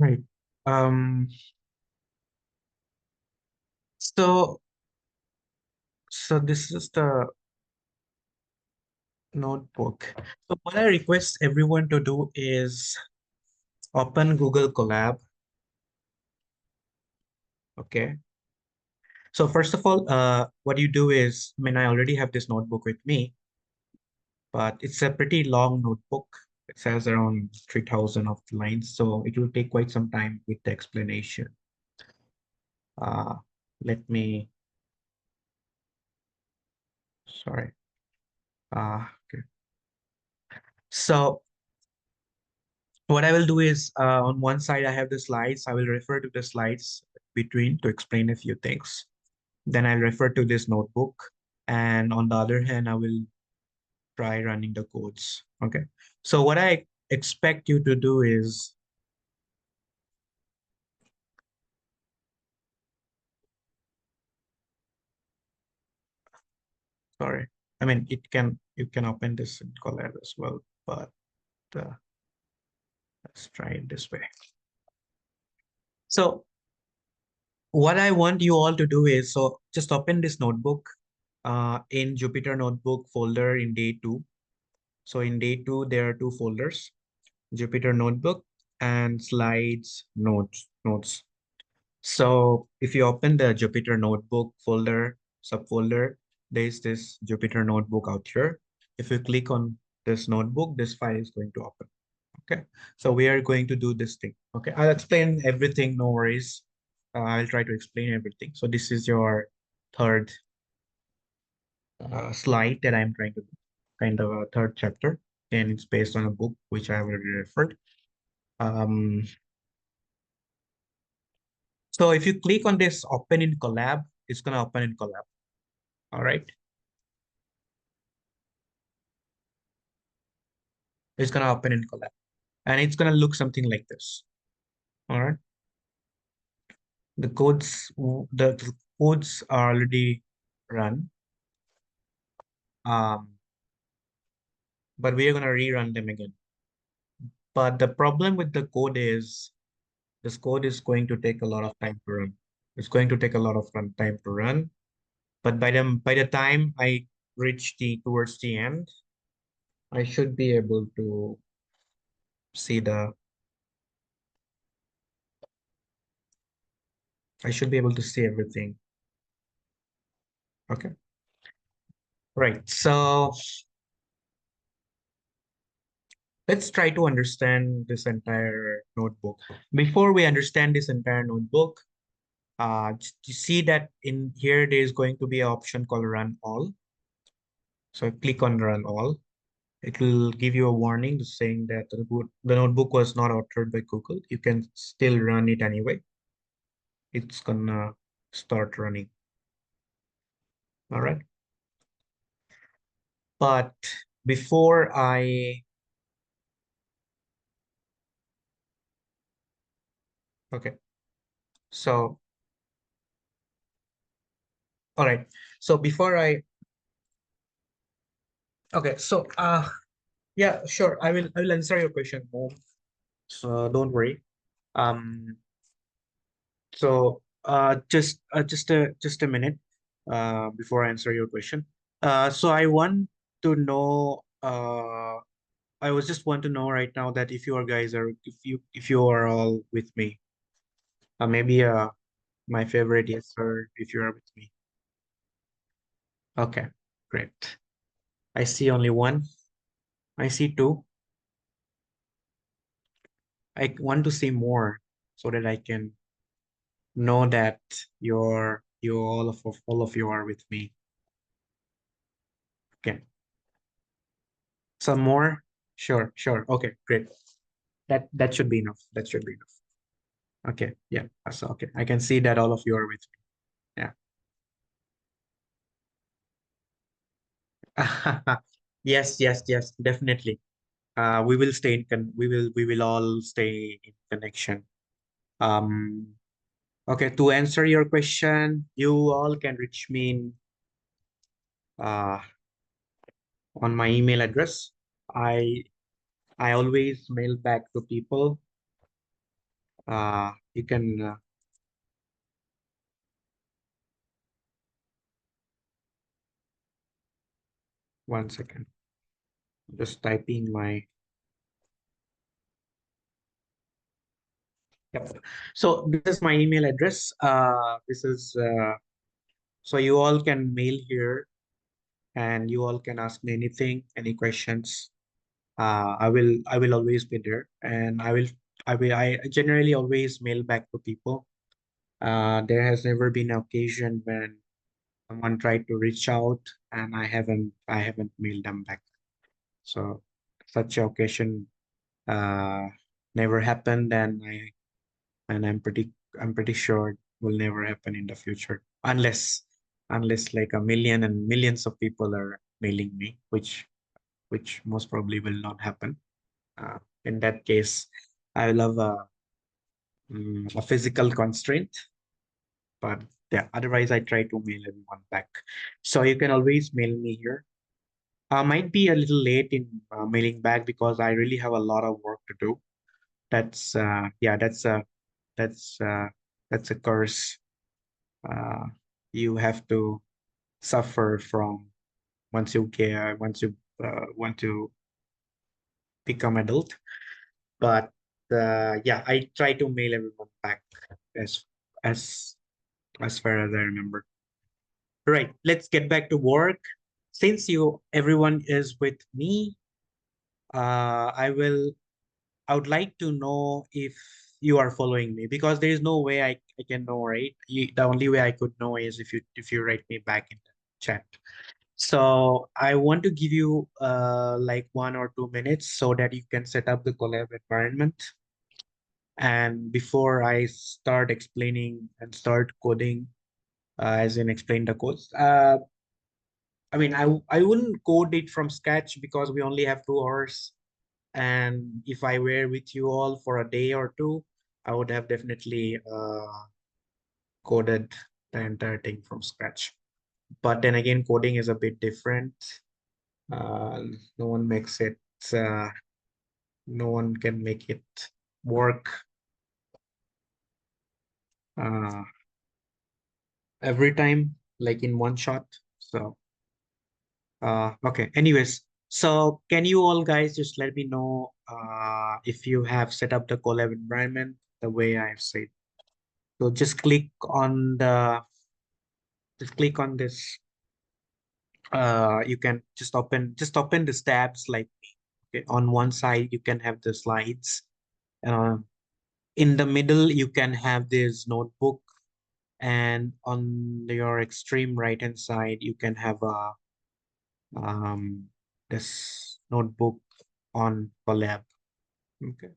Right. Um, so so this is the notebook. So what I request everyone to do is open Google Colab. Okay. So first of all, what you do is, I mean, I already have this notebook with me, but it's a pretty long notebook. It says around 3,000 of the lines, so it will take quite some time with the explanation. Uh, let me, sorry. Okay. So what I will do is on one side, I have the slides. I will refer to the slides between to explain a few things. Then I'll refer to this notebook. And on the other hand, I will try running the codes. Okay. So what I expect you to do is, sorry, I mean, you can open this in Colab as well, but uh, let's try it this way. So what I want you all to do is, so just open this notebook in Jupyter Notebook folder in day two. So in day two, there are two folders, Jupyter Notebook and Slides Notes. So if you open the Jupyter Notebook folder, subfolder, there's this Jupyter Notebook out here. If you click on this notebook, this file is going to open. Okay. So we are going to do this thing. Okay. I'll explain everything. No worries. I'll try to explain everything. So this is your third slide that I'm trying to do, kind of a third chapter, and it's based on a book which I have already referred. Um, so if you click on this open in Collab, it's going to open in Collab. All right. It's going to open in Collab and it's going to look something like this. All right. The the codes are already run. But we are going to rerun them again. But the problem with the code is this code is going to take a lot of time to run. It's going to take a lot of time to run. But by the time I reach the towards the end, I should be able to see the I should be able to see everything. Okay. Right. So let's try to understand this entire notebook. Before we understand this entire notebook, you see that in here there is going to be an option called run all. So click on run all. It will give you a warning saying that the notebook was not authored by Google. You can still run it anyway. It's gonna start running. All right. But before okay. So, all right. So before okay. So, yeah, sure. I will answer your question, Mom. So don't worry. Um, so, just a minute, before I answer your question. So I want to know, I was just want to know right now that if you are guys are, if you are all with me, maybe, my favorite yes, sir, if you are with me. Okay, great. I see only one. I see two. I want to see more so that I can know that you all of you are with me. Okay. Some more? Sure, sure. Okay, great. That should be enough. That should be enough. Okay, yeah. So okay. I can see that all of you are with me. Yeah. Yes, yes, yes, definitely. We will stay in we will all stay in connection. Um, okay, to answer your question, you all can reach me uh on my email address. I I always mail back to people You can 1 second. Just typing my. Yep. So this is my email address. This is so you all can mail here, and you all can ask me anything, any questions. I will always be there, and I generally always mail back to people. There has never been an occasion when someone tried to reach out and I haven't mailed them back. So such a occasion uh never happened, and I'm pretty sure will never happen in the future, unless like a million and millions of people are mailing me, which most probably will not happen. In that case, I will have a physical constraint, but yeah, otherwise I try to mail everyone back. So you can always mail me here. Might be a little late in mailing back because I really have a lot of work to do. Yeah, that's uh, that's a curse uh, you have to suffer from once you want to become adult. But yeah, I try to mail everyone back as as as far as I remember. Right, let's get back to work. Since everyone is with me, I would like to know if you are following me, because there is no way I can know, right? The only way I could know is if you write me back in the chat. So I want to give you like 1 or 2 minutes so that you can set up the collab environment. And before I start explaining and start coding, as in explain the codes, I mean, I wouldn't code it from scratch because we only have 2 hours. And if I were with you all for a day or two, I would have definitely coded the entire thing from scratch. But then again, coding is a bit different. Uh, no one makes it, uh, no one can make it work uh, every time, like in one shot. So, okay. Anyways, so can you all guys just let me know if you have set up the collab environment the way I've said? So just click on this. You can just open the tabs like okay, on one side you can have the slides. Uh, in the middle you can have this notebook, and on your extreme right hand side you can have a this notebook on collab. Okay,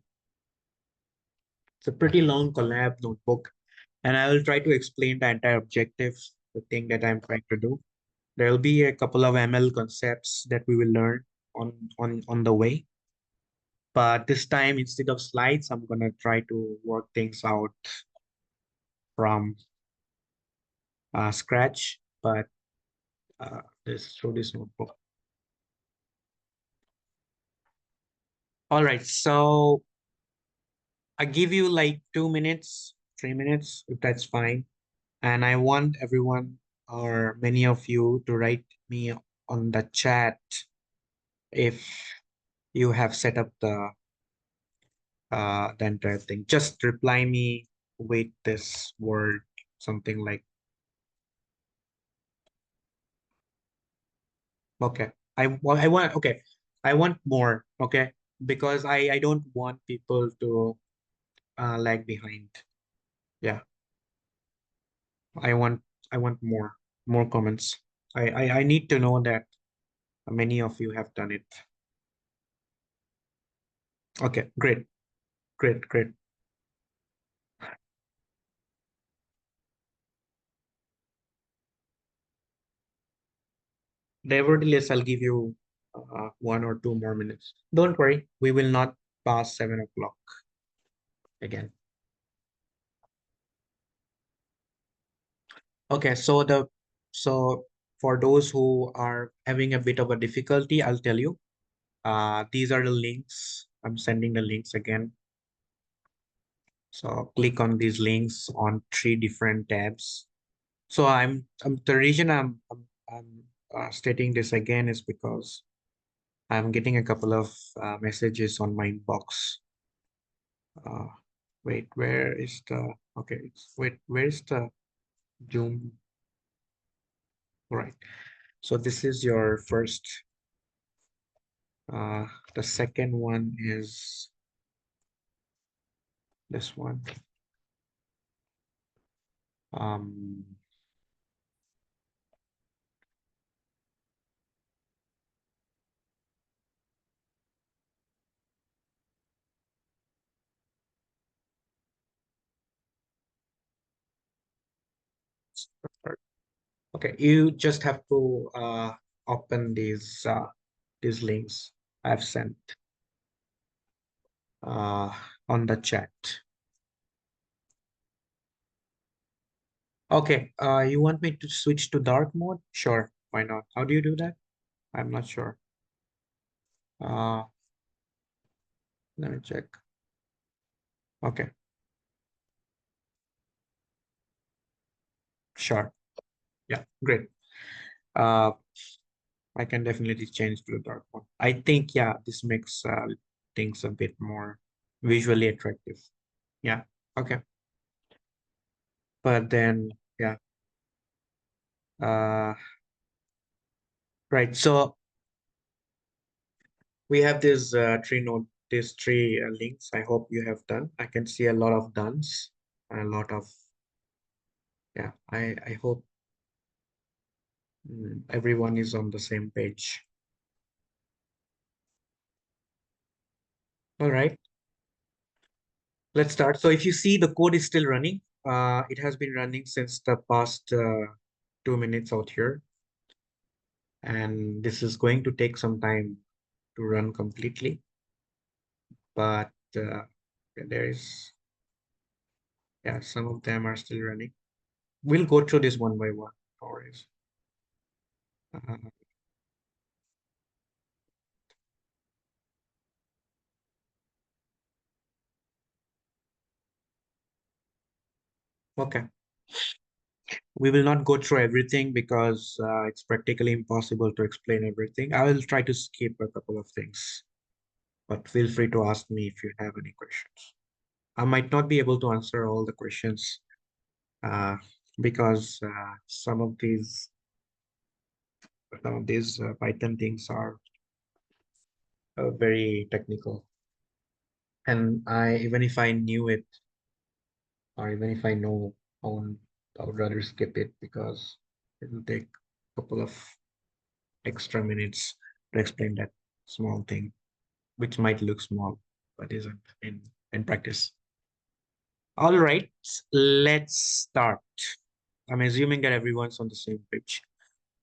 it's a pretty long collab notebook, and I will try to explain the entire objective, the thing that I'm trying to do. There will be a couple of ML concepts that we will learn on the way. But this time, instead of slides, I'm gonna try to work things out from scratch. But this through this notebook. All right, so I give you like 2 minutes, 3 minutes, if that's fine. And I want everyone or many of you to write me on the chat if you have set up the entire thing. Just reply me with this word, something like, okay. I want, okay. I want more, okay? Because I don't want people to lag behind. Yeah. I want I want more comments. I need to know that many of you have done it. Okay, great, great, great. Nevertheless, I'll give you 1 or 2 more minutes. Don't worry, we will not pass 7 o'clock again. Okay, so for those who are having a bit of a difficulty, I'll tell you. These are the links. I'm sending the links again. So click on these links on 3 different tabs. So the reason I'm stating this again is because I'm getting a couple of messages on my inbox. Uh, wait, where is the, okay, wait, where's the Zoom? All right. So this is your first, uh, the second one is this one. Um, okay, you just have to open these links I've sent uh, on the chat. Okay, you want me to switch to dark mode? Sure, why not? How do you do that? I'm not sure. Uh, Let me check. Okay, sure. Yeah, great. Uh, I can definitely change to the dark mode. I think, yeah, this makes things a bit more visually attractive. Yeah, okay. But then, yeah, right. So we have this these three links. I hope you have done. I can see a lot of dones, a lot of, yeah, I hope everyone is on the same page. All right, let's start. So if you see the code is still running, it has been running since the past 2 minutes out here. And this is going to take some time to run completely, but there is, yeah, some of them are still running. We'll go through this one by one. No worries. Uh, okay. We will not go through everything because it's practically impossible to explain everything. I will try to skip a couple of things, but feel free to ask me if you have any questions. I might not be able to answer all the questions uh, because some of these Python things are very technical. And even if I knew it, or even if I know, I would rather skip it because it will take a couple of extra minutes to explain that small thing, which might look small, but isn't in practice. All right, let's start. I'm assuming that everyone's on the same page.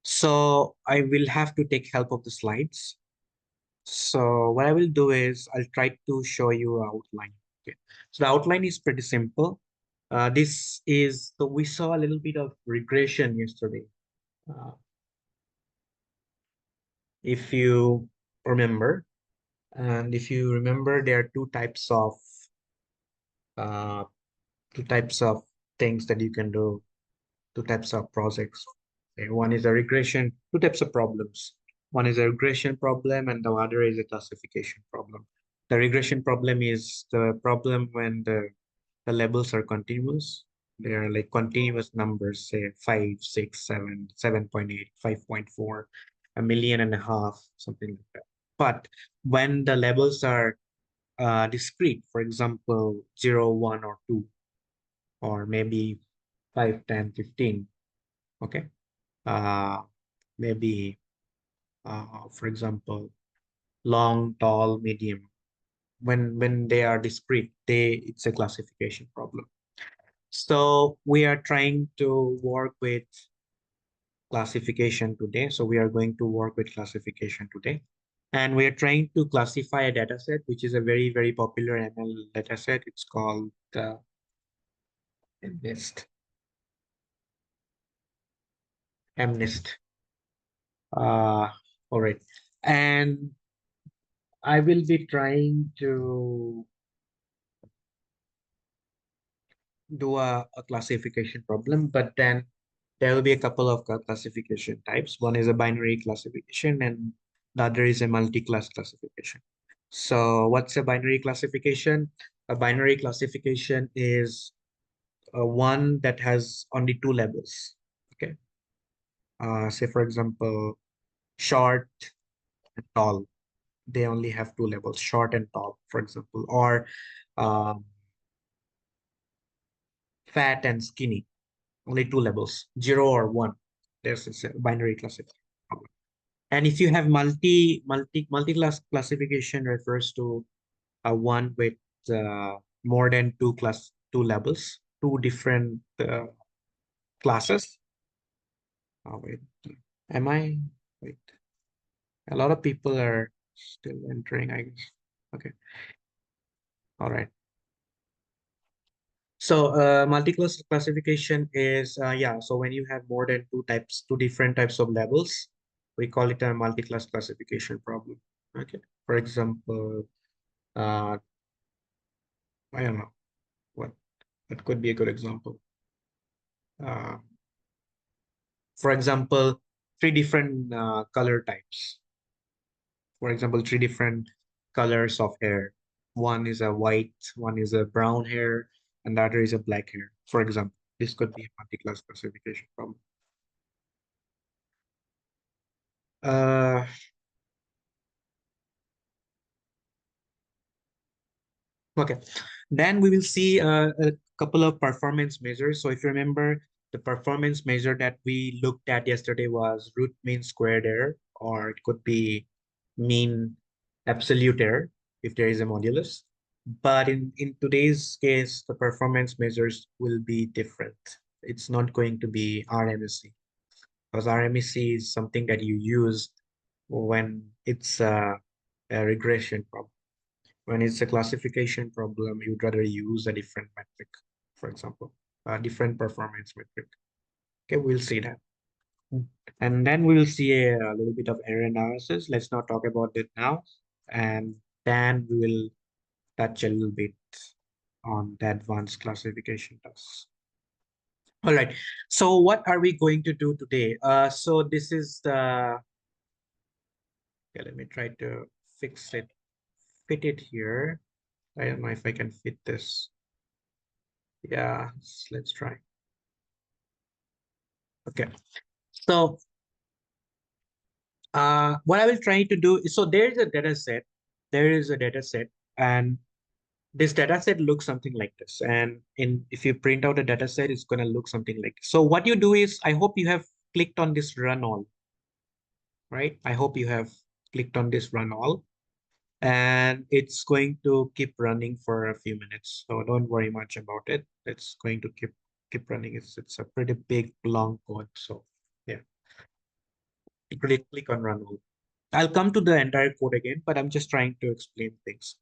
So I will have to take help of the slides. So what I will do is I'll try to show you an outline. Okay. So the outline is pretty simple. So we saw a little bit of regression yesterday. Uh, if you remember, and if you remember, there are uh, two types of things that you can do, two types of projects. Okay, one is a regression, two types of problems. One is a regression problem and the other is a classification problem. The regression problem is the problem when the labels are continuous. They are like continuous numbers, say 5, 6, 7, 7.8, 5.4, a million and a half, something like that. But when the labels are discrete, for example, 0, 1, or 2, or maybe 5, 10, 15, okay? Uh, Maybe, for example, long, tall, medium. When they are discrete, it's a classification problem. So we are trying to work with classification today. So we are going to work with classification today. And we are trying to classify a data set, which is a very, very popular ML data set. It's called MNIST. MNIST. All right. And I will be trying to do a classification problem, but then there will be a couple of classification types. One is a binary classification and the other is a multi-class classification. So what's a binary classification? A binary classification is one that has only two levels. Okay. Say for example, short and tall. They only have two levels, short and tall, for example, or um, fat and skinny, only two levels, 0 or 1. There's a binary classification. And if you have multi-class classification refers to a one with more than two levels, two different classes. Oh, wait, am I? Wait, a lot of people are still entering, I guess. Okay, all right. So multi-class classification is yeah. So when you have more than two different types of levels, we call it a multi-class classification problem. Okay. For example, uh, I don't know what that could be a good example. Uh, for example, three different color types. For example, three different colors of hair. One is a white, one is a brown hair, and the other is a black hair. For example, this could be a multi-class classification problem. Uh, okay. Then we will see a couple of performance measures. So if you remember, the performance measure that we looked at yesterday was root mean squared error, or it could be mean absolute error if there is a modulus. But in today's case, the performance measures will be different. It's not going to be RMSE, because RMSE is something that you use when it's a regression problem. When it's a classification problem, you'd rather use a different metric, for example, a different performance metric. Okay, we'll see that. And then we will see a little bit of error analysis. Let's not talk about it now. And then we will touch a little bit on the advanced classification tasks. All right. So what are we going to do today? So this is the, okay, let me try to fix it, fit it here. I don't know if I can fit this. Yeah, let's try. Okay. So what I will try to do is, so there's a data set. There is a data set, and this data set looks something like this. And if you print out a data set, it's going to look something like this. So what you do is, I hope you have clicked on this run all, right? I hope you have clicked on this run all, and it's going to keep running for a few minutes. So don't worry much about it. It's going to keep running. It's a pretty big long code. So yeah, click on run all. I'll come to the entire code again, but I'm just trying to explain things.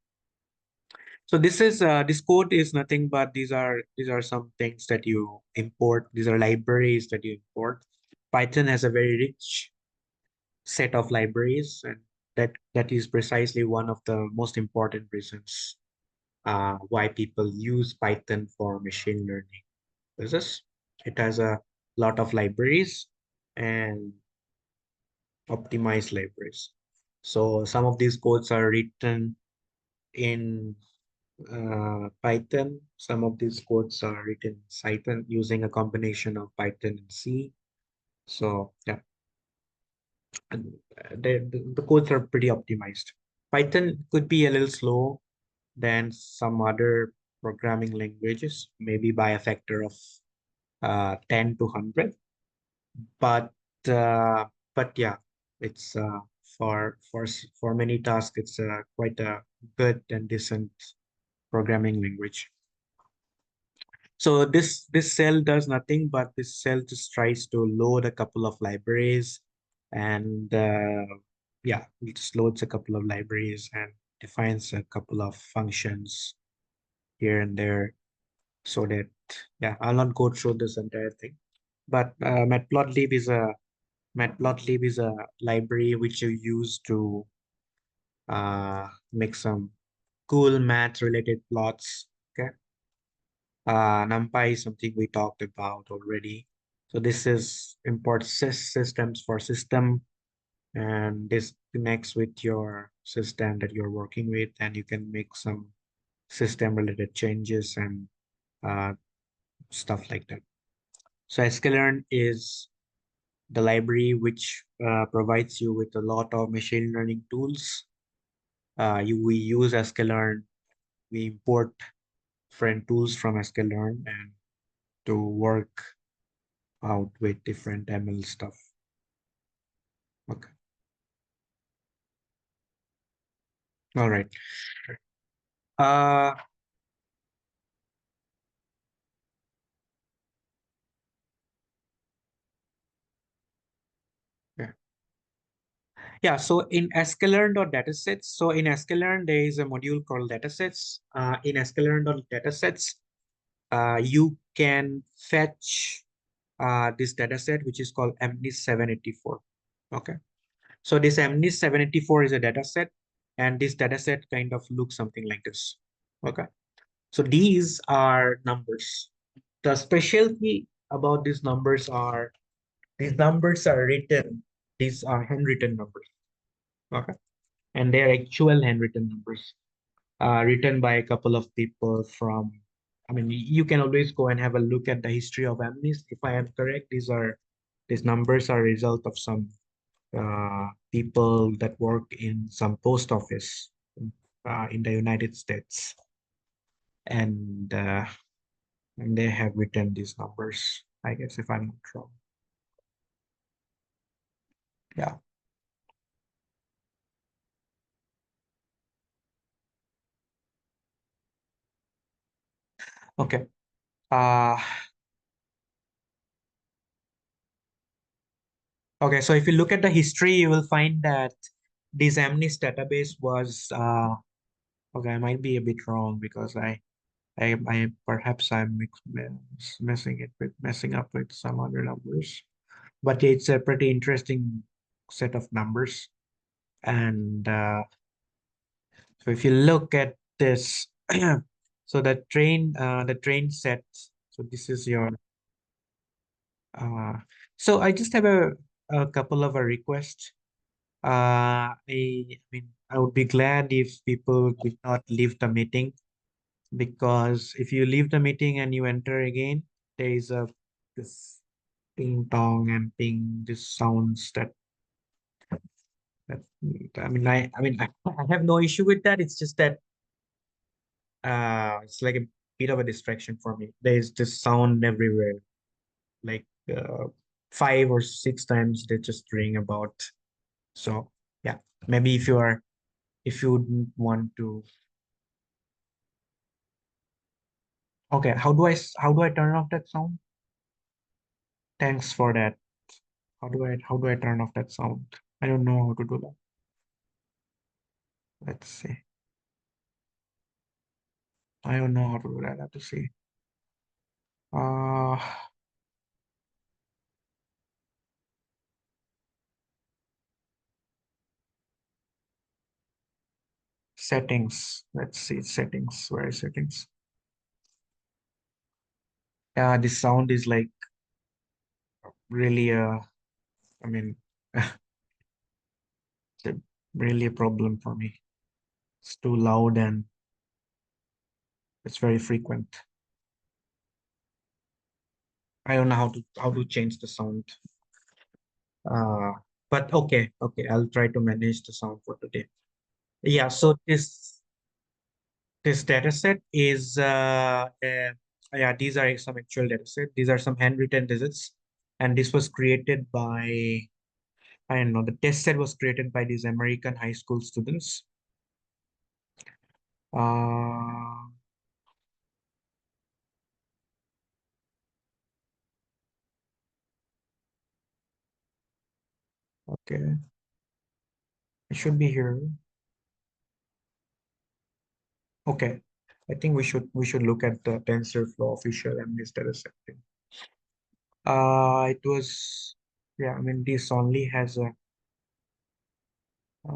So this code is nothing but these are some things that you import. These are libraries that you import. Python has a very rich set of libraries, and that is precisely one of the most important reasons why people use Python for machine learning. It has a lot of libraries and optimized libraries. So some of these codes are written in Python. Some of these codes are written in Python using a combination of Python and C. So yeah, and the codes are pretty optimized. Python could be a little slow than some other programming languages, maybe by a factor of 10 to 100. But uh, but yeah, it's for many tasks, it's quite a good and decent programming language. So this cell does nothing, but this cell just tries to load a couple of libraries, and yeah, it just loads a couple of libraries and defines a couple of functions here and there, so that yeah, I'll not go through this entire thing. But matplotlib is a library which you use to make some cool math related plots. Okay. NumPy is something we talked about already. So this is import systems for system, and this connects with your system that you're working with, and you can make some system related changes and uh, stuff like that. So sklearn is the library which provides you with a lot of machine learning tools. We use sklearn, we import different tools from sklearn and to work out with different ML stuff. Okay. All right. Uh, yeah. Yeah. So in sklearn.datasets, so in sklearn, there is a module called datasets. In sklearn.datasets, you can fetch this dataset, which is called MNIST 784. Okay. So this MNIST 784 is a dataset, and this dataset kind of looks something like this. Okay. So these are numbers. The specialty about these numbers are written. These are handwritten numbers. Okay. And they're actual handwritten numbers, written by a couple of people from, I mean, you can always go and have a look at the history of amnesty. If I am correct, these numbers are a result of some people that work in some post office in the United States. And and they have written these numbers, I guess, if I'm not wrong. Yeah. Okay. Uh, okay. So if you look at the history, you will find that this amnesty database was okay. I might be a bit wrong because I perhaps I'm messing up with some other numbers, but it's a pretty interesting set of numbers. And so if you look at this, so the train set. So this is your. Uh, so I just have a couple of a requests. I mean, I would be glad if people did not leave the meeting, because if you leave the meeting and you enter again, there is a this ping tong and ping, this sounds that I have no issue with that. It's just that it's like a bit of a distraction for me. There's just sound everywhere, like 5 or 6 times they just ring about. So yeah, maybe if you wouldn't want to. Okay, how do I turn off that sound? Thanks for that. How do I turn off that sound? I don't know how to do that. Let's see. I don't know how to do that. I have to see. Uh, settings. Let's see settings. Where is settings? Yeah, this sound is like really I mean, it's really a problem for me. It's too loud and it's very frequent. I don't know how to change the sound. Uh, but okay, I'll try to manage the sound for today. Yeah, so this data set is yeah, these are some actual data set. These are some handwritten digits, and this was created by, I don't know, the test set was created by these American high school students. Uh, okay, it should be here. Okay, I think we should look at the TensorFlow official MNIST data set. It was, yeah, I mean, this only has a uh,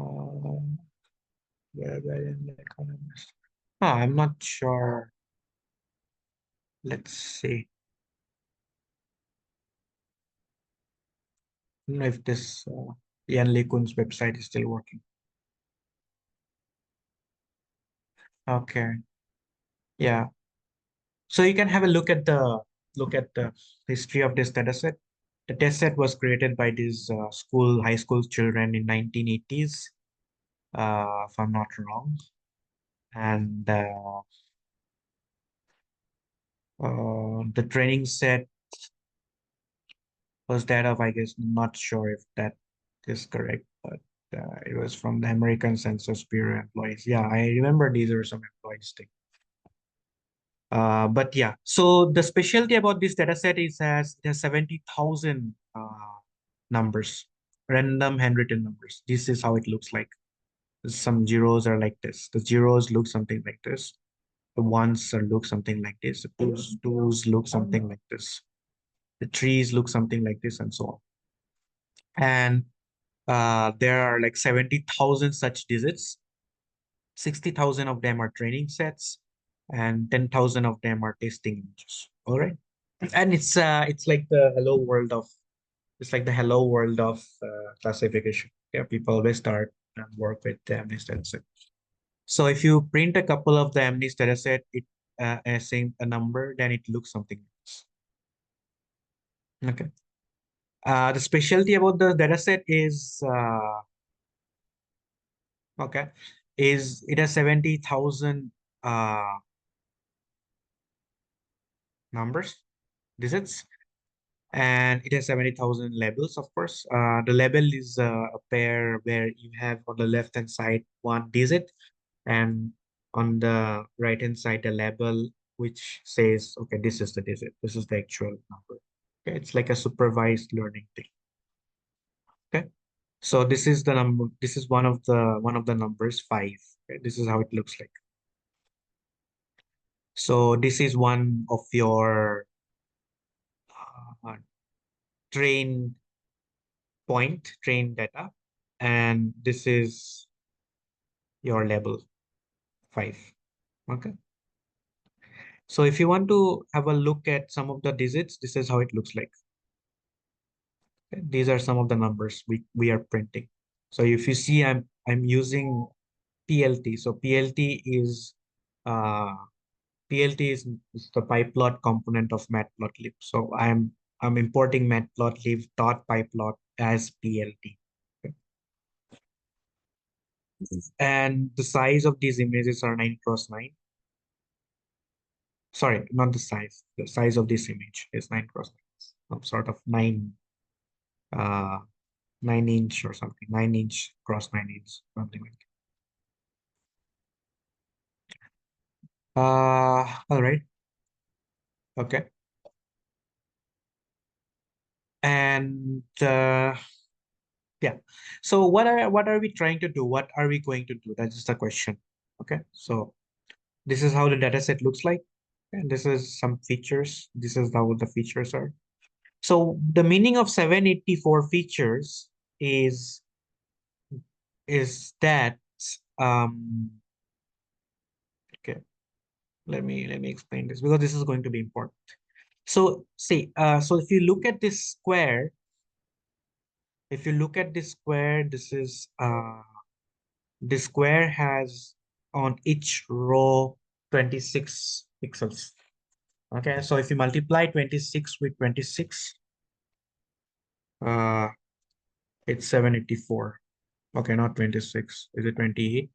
where in the economist. I'm not sure. Let's see. I don't know if this Jan LeCun's website is still working. Okay. Yeah. So you can have a look at the history of this dataset. The test set was created by these high school children in 1980s, if I'm not wrong. And the training set was that of, I guess, not sure if that is correct, but it was from the American Census Bureau employees. Yeah, I remember these are some employees thing. But yeah, so the specialty about this data set is it has 70,000 numbers, random handwritten numbers. This is how it looks like. Some zeros are like this. The zeros look something like this. The ones look something like this. The twos look something like this. The threes look something like this, and so on. And there are like 70,000 such digits. 60,000 of them are training sets, and 10,000 of them are testing images. All right. And it's like the hello world of it's like the hello world of classification. Yeah, people always start and work with the MNIST dataset. So if you print a couple of the MNIST dataset, it saying a number, then it looks something else. Okay. The specialty about the dataset is okay, is it has 70,000 numbers, digits, and it has 70,000 labels, of course. The label is a pair where you have on the left hand side one digit, and on the right hand side the label which says, okay, this is the digit, this is the actual number. Okay, it's like a supervised learning thing. Okay, so this is the number, this is one of the numbers, 5. Okay, this is how it looks like. So this is one of your uh, train train data, and this is your label 5. Okay, so if you want to have a look at some of the digits, this is how it looks like. Okay? These are some of the numbers we are printing. So if you see, I'm using PLT. So uh PLT is the pyplot component of matplotlib. So I'm importing matplotlib dot pyplot as PLT. Okay? And the size of these images are 9 cross 9. Sorry, not the size. The size of this image is 9 cross 9. Some sort of uh 9 inch or something. 9 inch cross 9 inch, something like that. All right. Okay. And yeah. So what are we trying to do? What are we going to do? That is the question. Okay. So this is how the data set looks like. And this is some features. This is how the features are. So the meaning of 784 features is that okay, let me explain this because this is going to be important. So see, so if you look at this square, this square has on each row 26 pixels. Okay, so if you multiply 26 with 26, uh, it's 784. Okay, not 26. Is it 28?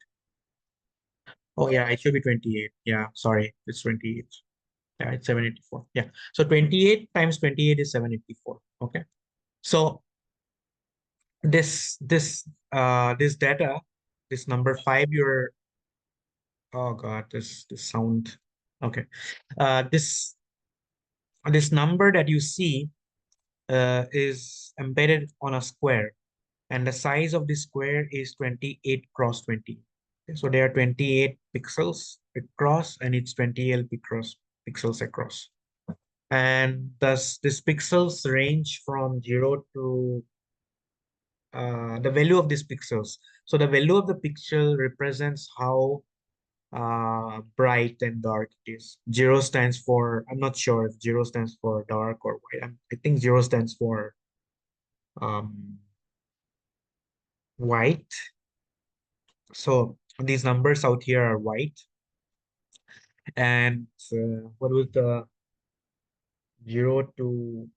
Oh yeah, it should be 28. Yeah, sorry, it's 28. Yeah, it's 784. Yeah, so 28 times 28 is 784. Okay, so this data, this number 5, you're oh god, this sound. Okay, this number that you see is embedded on a square, and the size of the square is 28 cross 20. Okay, so there are 28 pixels across, and it's 20 LP cross pixels across. And thus, these pixels range from 0 to the value of these pixels. So the value of the pixel represents how bright and dark it is. Zero stands for, I'm not sure if zero stands for dark or white. I think zero stands for um, white. So these numbers out here are white. And what was the zero to,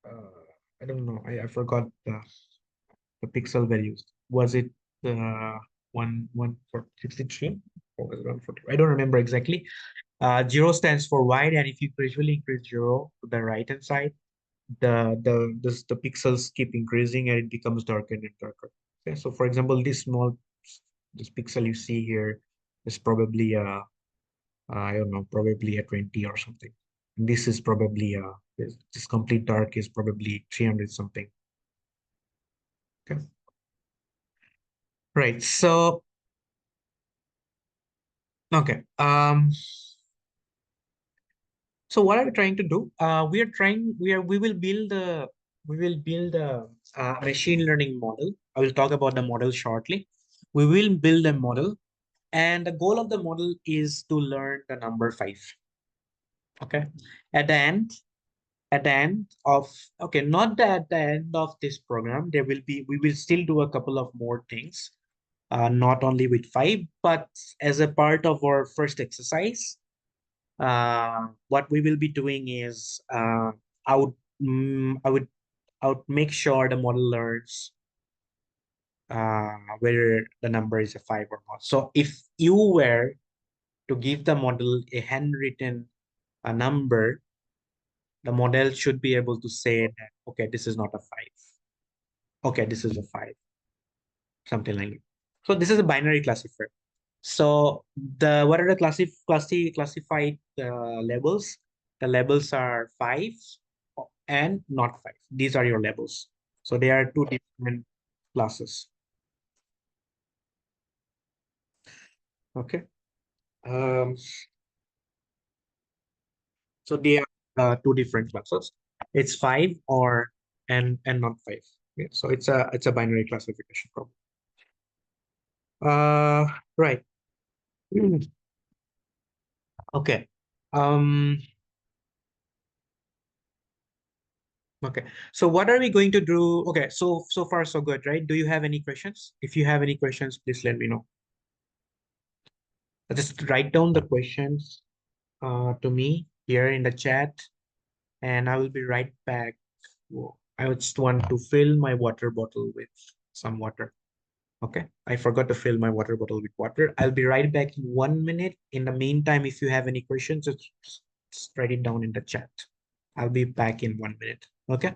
uh, I don't know, I forgot the pixel values. Was it one for 63 or was it 140? I don't remember exactly. Zero stands for white, and if you gradually increase zero to the right hand side, the pixels keep increasing and it becomes darker and darker. Okay, so for example, this pixel you see here is probably I don't know, probably a 20 or something. And this is probably this complete dark is probably 300 something. Okay, right. So okay. So what are we trying to do? We will build a machine learning model. I will talk about the model shortly. We will build a model, and the goal of the model is to learn the number five. Okay. At the end, at the end of okay, not the, at the end of this program, there will be we will still do a couple of more things, not only with five, but as a part of our first exercise. What we will be doing is I would I would make sure the model learns whether the number is a five or not. So if you were to give the model a handwritten a number, the model should be able to say that okay, this is not a five. Okay, this is a five, something like it. So this is a binary classifier. So the what are the classified labels? The labels are five and not five. These are your labels. So they are two different classes. Okay. Um, so they are two different classes. It's five or and not five. Yeah, so it's a binary classification problem. Right. Okay. Um, okay. So what are we going to do? Okay, so far so good, right? Do you have any questions? If you have any questions, please let me know. Just write down the questions to me here in the chat, and I will be right back. Whoa, I just want to fill my water bottle with some water. Okay, I forgot to fill my water bottle with water. I'll be right back in 1 minute. In the meantime, if you have any questions, just write it down in the chat. I'll be back in 1 minute. Okay.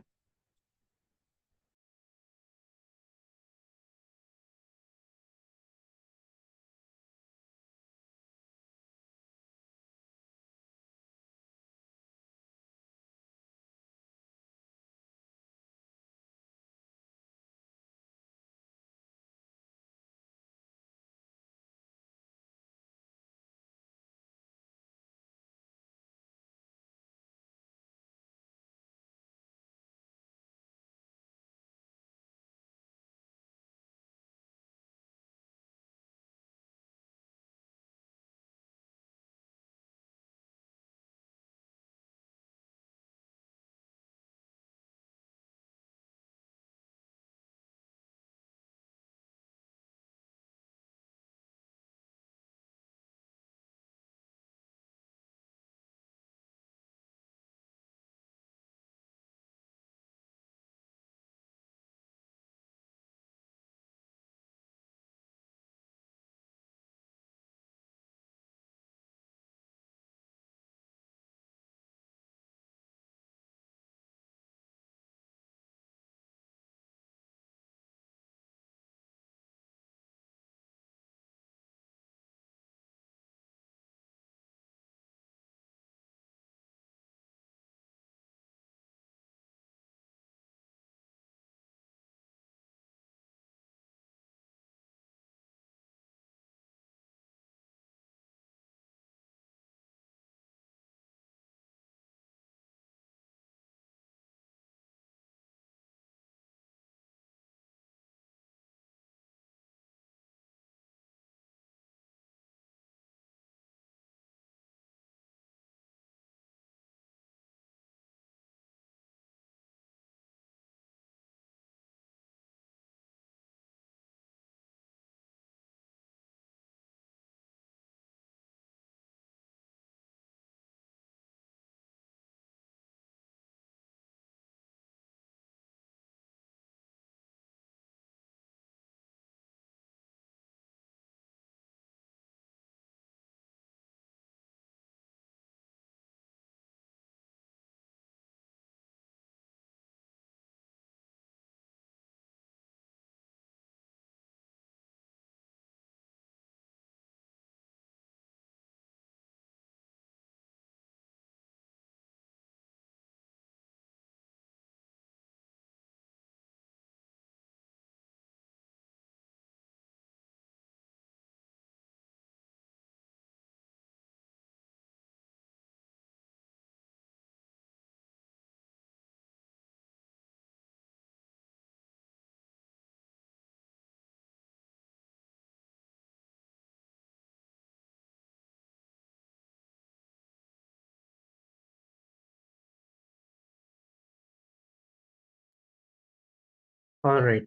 All right.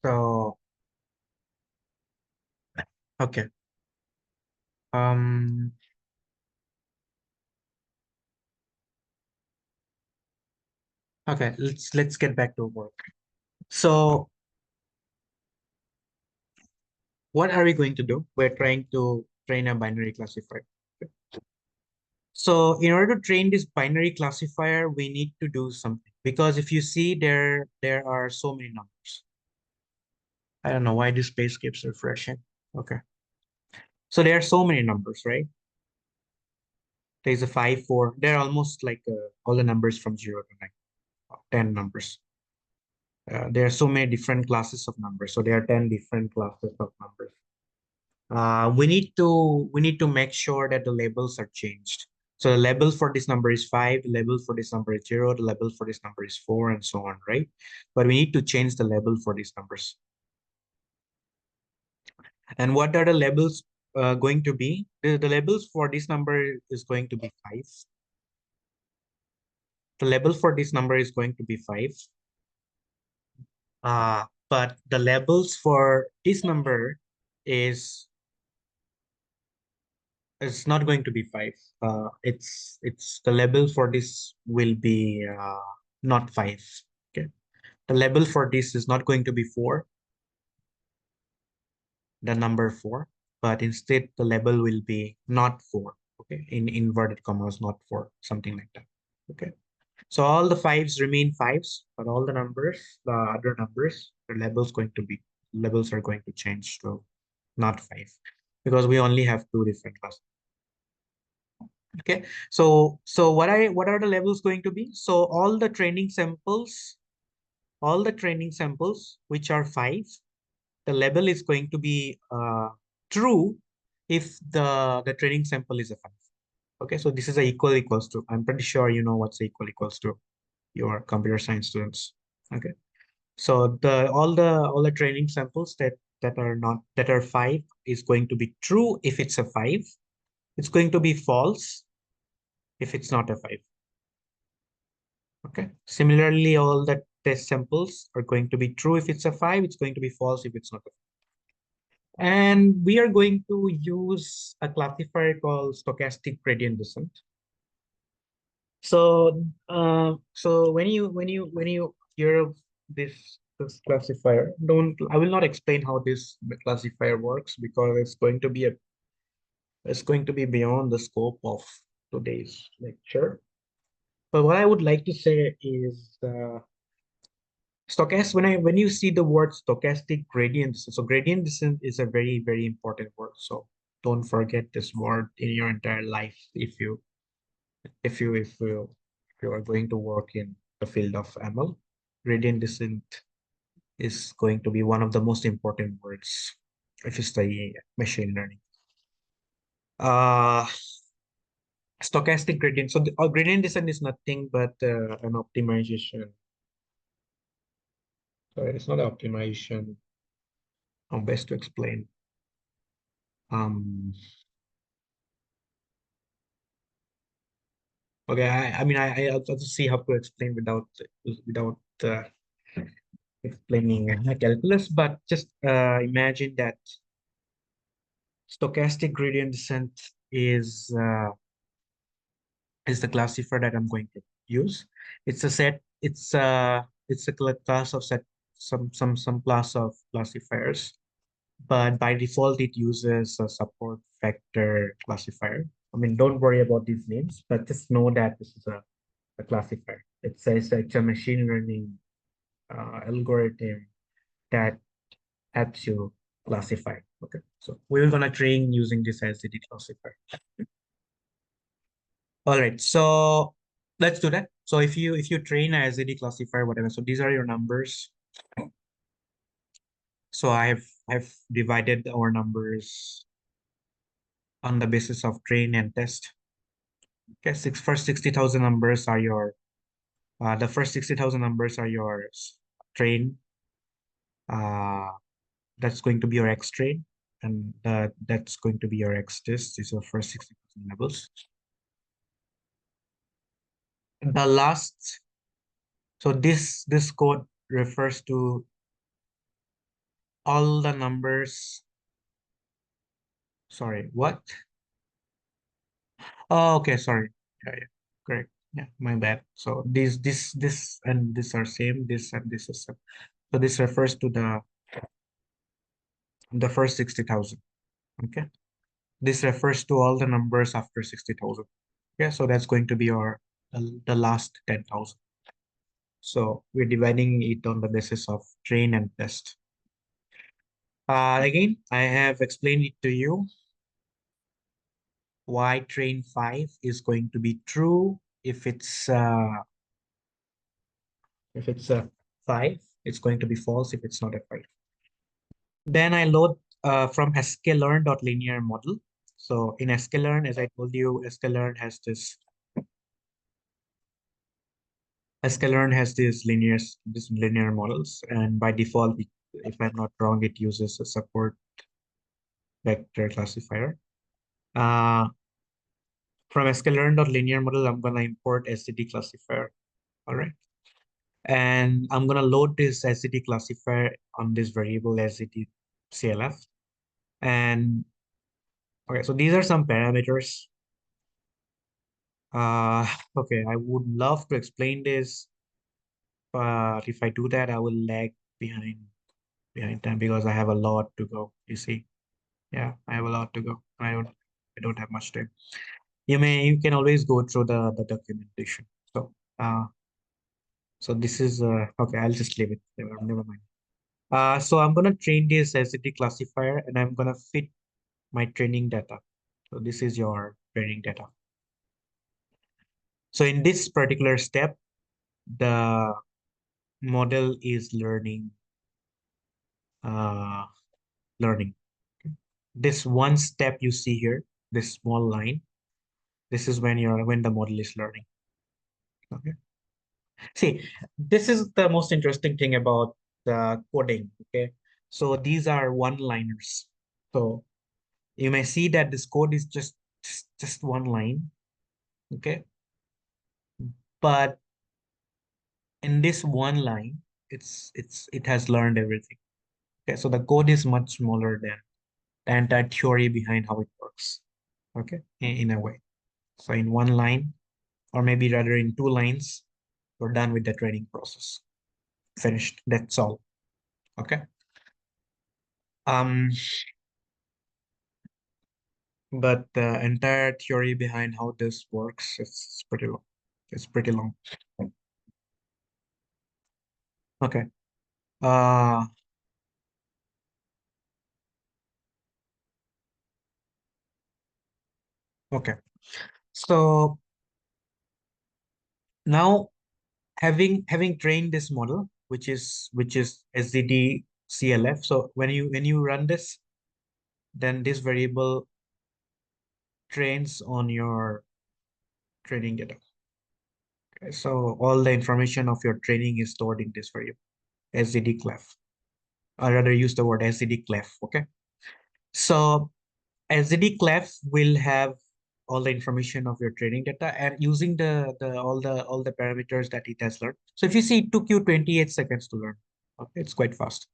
So, okay. Um, okay, let's get back to work. So, what are we going to do? We're trying to train a binary classifier. So, in order to train this binary classifier, we need to do something because if you see there are so many numbers. I don't know why this page keeps refreshing. Okay. So there are so many numbers, right? There's a 5, 4. They're almost like all the numbers from 0 to 9, 10 numbers. There are so many different classes of numbers. So there are 10 different classes of numbers. We need to make sure that the labels are changed. So the label for this number is 5, the label for this number is 0, the label for this number is 4, and so on, right? But we need to change the label for these numbers. And what are the labels going to be? The labels for this number is going to be 5. The label for this number is going to be 5. But the labels for this number is it's not going to be 5. It's the label for this will be not 5. Okay. The label for this is not going to be 4, the number 4, but instead the label will be not 4. Okay. In inverted commas, not 4, something like that. Okay. So all the 5s remain 5s, but all the numbers, the other numbers, the labels are going to change to not 5 because we only have two different classes. Okay. So what are the labels going to be? So all the training samples which are 5, the label is going to be true if the training sample is a 5. Okay. So this is a equal equals to. I'm pretty sure you know what's equal equals to, your computer science students. Okay. So all the training samples that are 5 is going to be true if it's a 5. It's going to be false if it's not a 5. Okay. Similarly, all the test samples are going to be true if it's a 5. It's going to be false if it's not a 5. And we are going to use a classifier called stochastic gradient descent. So when you hear of this classifier, don't I will not explain how this classifier works because it's going to be beyond the scope of today's lecture. But what I would like to say is stochastic. When you see the word stochastic gradient descent, so gradient descent is a very very important word. So don't forget this word in your entire life if you are going to work in the field of ML. Gradient descent is going to be one of the most important words if you study machine learning. Uh, Stochastic gradient. So the gradient descent is nothing but an optimization. So it's not optimization. How best to explain? Um, okay, I mean I'll just see how to explain without explaining calculus, but just imagine that stochastic gradient descent is uh, is the classifier that I'm going to use. It's a set. It's a class of set some class of classifiers, but by default it uses a support vector classifier. I mean, don't worry about these names, but just know that this is a classifier. It says it's a machine learning algorithm that helps you classify. Okay, so we're gonna train using this LCD classifier. All right, so let's do that. So if you train a SVD classifier, whatever, so these are your numbers. So I've divided our numbers on the basis of train and test. Okay, first 60,000 numbers are your the first 60,000 numbers are yours train. Uh, that's going to be your X train, and that's going to be your X test. These are first 60,000 levels. The last, so this code refers to all the numbers. Sorry, what? Oh, okay, sorry. Yeah, yeah, correct. Yeah, my bad. So this and this are same. This and this is same. So this refers to the first 60,000. Okay. This refers to all the numbers after 60,000. Yeah, so that's going to be our the last 10,000. So we're dividing it on the basis of train and test. Again, I have explained it to you why train 5 is going to be true if it's a 5, it's going to be false if it's not a 5. Then I load from sklearn.linear model. So in sklearn, as I told you, sklearn has these linear models, and by default, if I'm not wrong, it uses a support vector classifier. From sklearn.linear model, I'm gonna import SCD classifier. All right. And I'm gonna load this SCD classifier on this variable SCD CLF. And okay, so these are some parameters. Okay, I would love to explain this, but if I do that, I will lag behind time because I have a lot to go. You see, yeah, I have a lot to go. I don't have much time. You can always go through the documentation. So this is okay. I'll just leave it. Never mind. So I'm gonna train this SCD classifier, and I'm gonna fit my training data. So this is your training data. So in this particular step, the model is uh, learning. This one step you see here, this small line, this is when the model is learning. Okay. See, this is the most interesting thing about the coding. Okay. So these are one-liners. So you may see that this code is just one line. Okay. But in this one line, it has learned everything. Okay. So the code is much smaller than the entire theory behind how it works. Okay. In a way. So in one line, or maybe rather in two lines, we're done with the training process. Finished. That's all. Okay. Um, but the entire theory behind how this works is pretty long. It's pretty long. Okay. Uh, okay. So now having trained this model, which is SDD CLF. So when you run this, then this variable trains on your training data. Okay. So all the information of your training is stored in this variable, SDD clef. I rather use the word SDD clef. Okay. So SDD clef will have all the information of your training data and using the all the parameters that it has learned. So if you see it took you 28 seconds to learn. Okay, it's quite fast.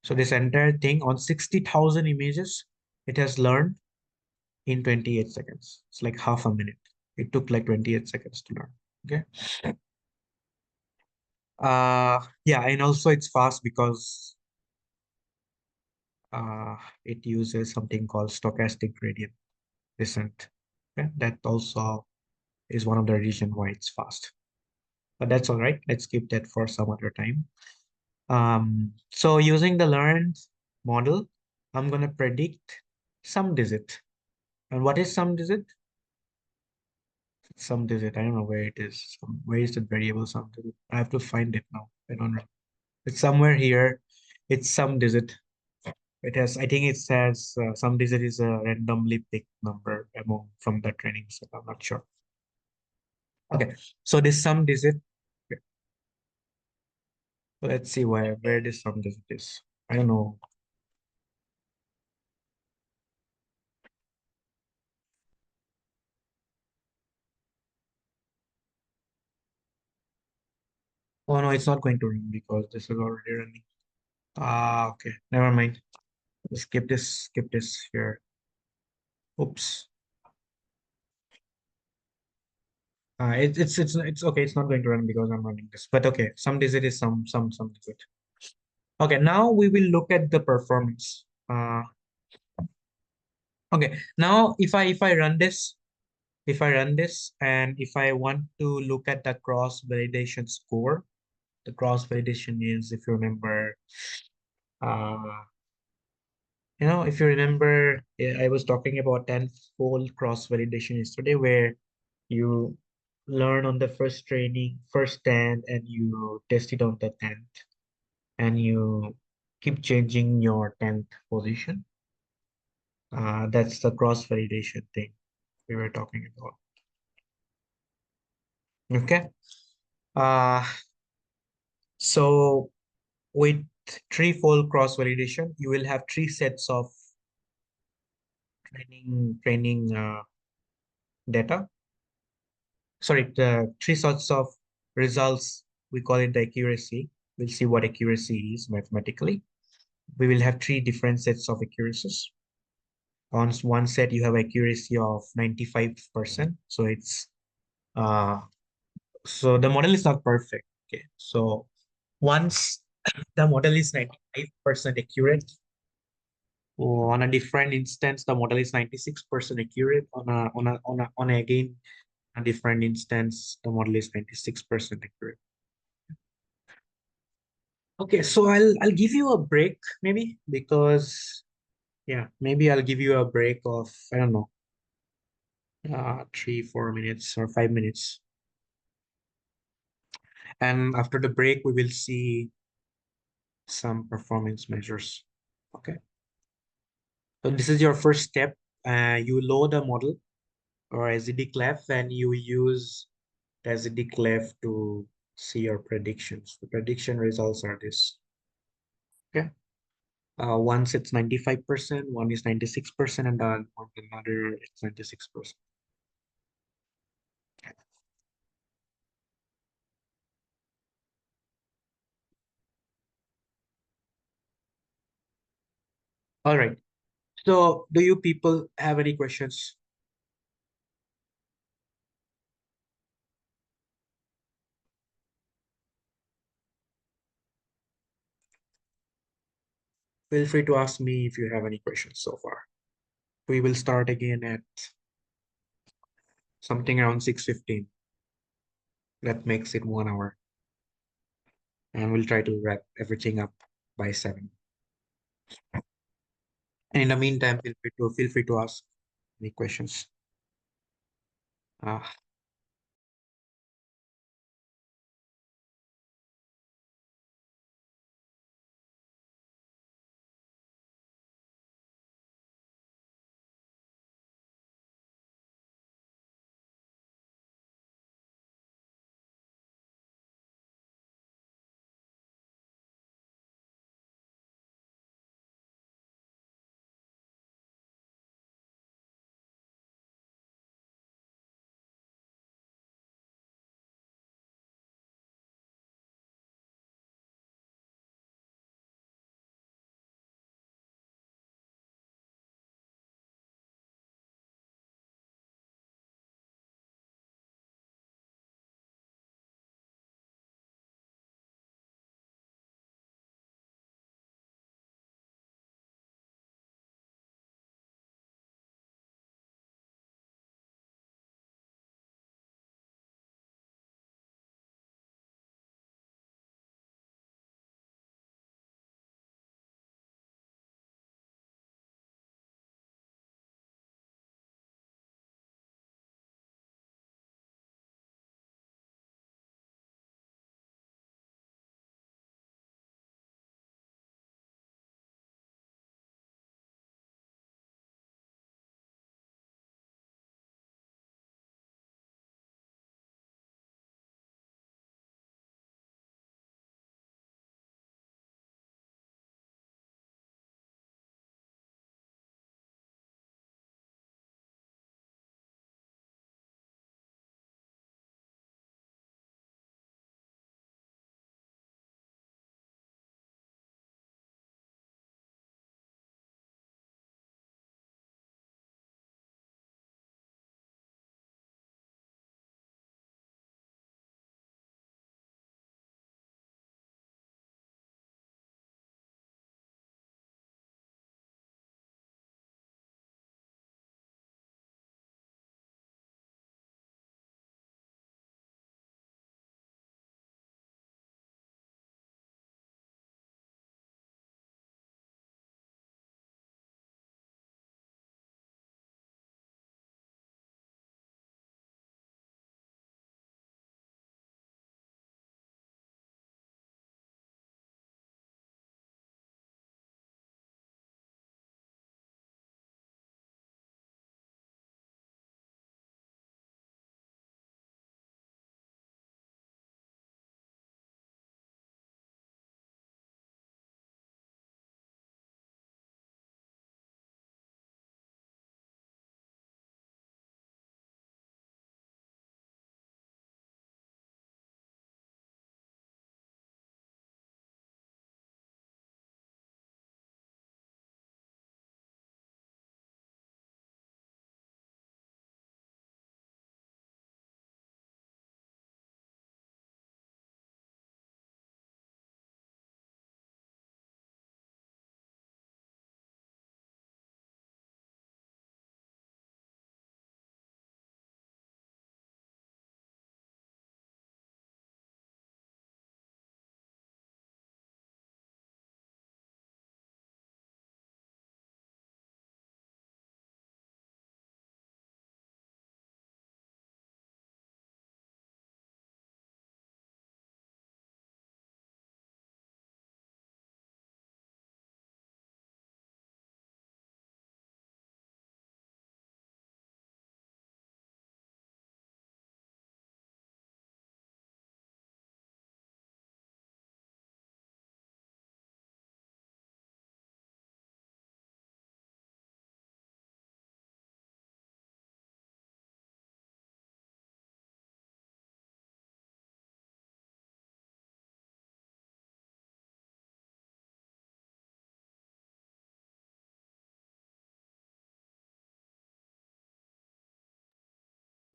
So this entire thing on 60,000 images, it has learned in 28 seconds. It's like half a minute. It took like 28 seconds to learn. Okay. Yeah, and also it's fast because uh it uses something called stochastic gradient descent. Okay, that also is one of the reason why it's fast. But that's all right. Let's keep that for some other time. So using the learned model, I'm gonna predict some digit. And what is some digit? Some digit. I don't know where it is. Where is the variable some digit? I have to find it now. I don't know. It's somewhere here. It's some digit. It has. I think it says some digit is a randomly picked number among from the training set. I'm not sure. Okay. So this some digit. Okay, let's see where this some digit is. I don't know. Oh no, it's not going to run because this is already running. Okay, never mind. Skip this here. Oops. It's okay. It's not going to run because I'm running this. But okay, some digit is some digit. Okay, now we will look at the performance. Okay, now if I run this, if I run this, and if I want to look at the cross validation score, the cross validation is, if you remember, uh, if you remember, I was talking about tenfold cross validation yesterday, where you learn on the first training, first 10, and you test it on the 10th, and you keep changing your 10th position. That's the cross validation thing we were talking about. Okay. Uh, so with threefold cross validation, you will have three sets of training data. Sorry, the three sorts of results. We call it the accuracy. We'll see what accuracy is mathematically. We will have three different sets of accuracies. On one set, you have accuracy of 95%. So uh, the model is not perfect. Okay. So once the model is 95% accurate, on a different instance, the model is 96% accurate. On a again a different instance, the model is 96% accurate. Okay, so I'll give you a break maybe, because yeah, maybe I'll give you a break of, I don't know, 3, 4 minutes or 5 minutes. And after the break, we will see some performance measures. Okay. So this is your first step. You load a model or SVD and you use the SVD to see your predictions. The prediction results are this. Okay. Once it's 95%, one is 96%, and then on another it's 96%. All right. So do you people have any questions? Feel free to ask me if you have any questions so far. We will start again at something around 6:15. That makes it 1 hour. And we'll try to wrap everything up by 7. And in the meantime, feel free to ask any questions. Uh,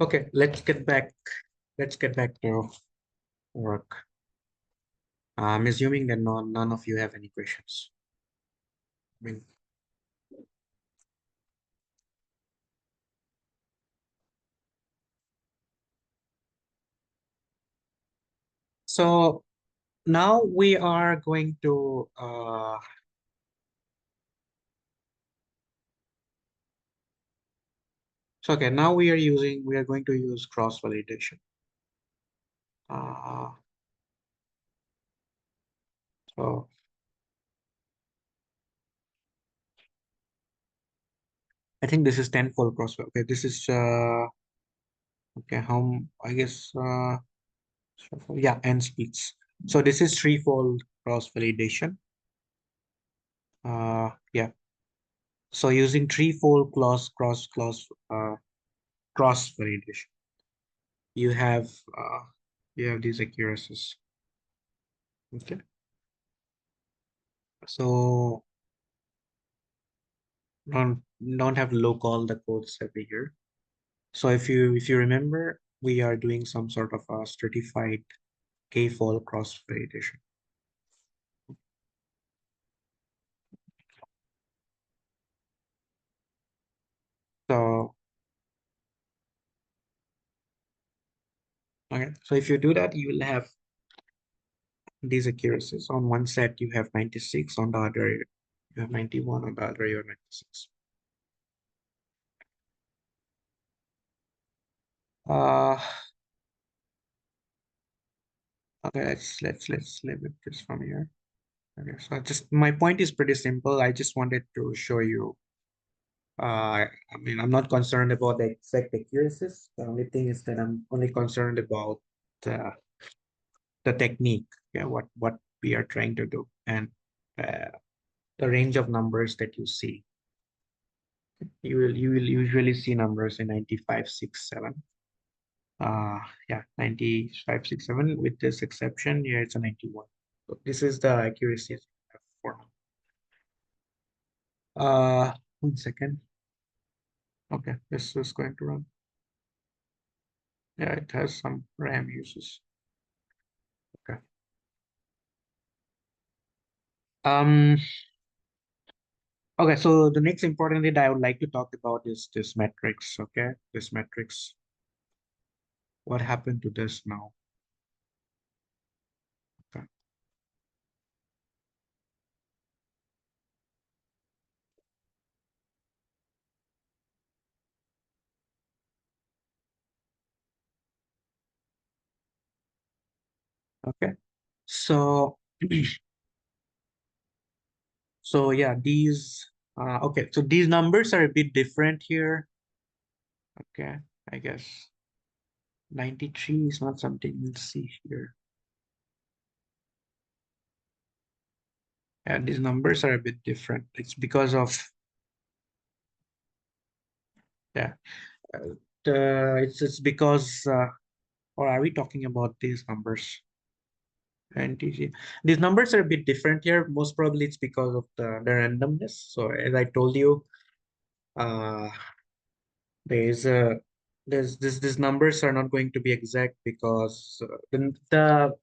Okay, let's get back. Let's get back to work. I'm assuming that none of you have any questions. I mean, so now we are going to so okay, now we are going to use cross validation. Uh, so I think this is tenfold cross. Okay, this is okay. How I guess yeah, n splits. So this is threefold cross validation. Yeah. So using threefold cross validation, you have uh, you have these accuracies. Okay. So don't have to look all the codes every year. So if you remember, we are doing some sort of a certified k-fold cross validation. So okay, so if you do that, you will have these accuracies. On one set, you have 96, on the other, you have 91, on the other, you have 96. Uh, okay, let's limit this from here. Okay, so just my point is pretty simple. I just wanted to show you. I mean, I'm not concerned about the exact accuracies. The only thing is that I'm only concerned about uh, the technique. Yeah, what we are trying to do, and uh, the range of numbers that you see. You will usually see numbers in 95, 6, 7. Yeah, 95, 6, 7. With this exception, here it's a 91. So this is the accuracy for now. 1 second. Okay, this is going to run. Yeah, it has some RAM uses. Okay. Um. Okay, so the next important thing that I would like to talk about is this matrix. Okay, this matrix. What happened to this now? Okay. Okay. So, so yeah, these. Okay, so these numbers are a bit different here. Okay, I guess 93 is not something you'll see here. And these numbers are a bit different. It's because of yeah. It's because or are we talking about these numbers? NTG. These numbers are a bit different here. Most probably it's because of the randomness. So as I told you, uh, there's a there's this these numbers are not going to be exact because the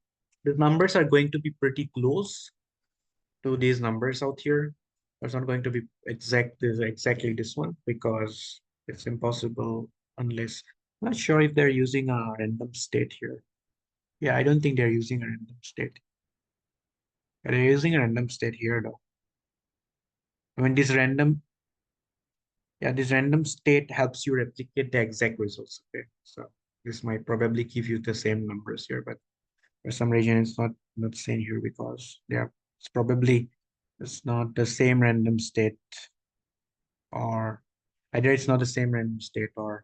numbers are going to be pretty close to these numbers out here. It's not going to be exactly this one because it's impossible unless I'm not sure if they're using a random state here. Yeah, I don't think they're using a random state. They're using a random state here though. I mean, this random state helps you replicate the exact results. Okay, so this might probably give you the same numbers here, but for some reason it's not seen here because it's not the same random state, or either it's not the same random state or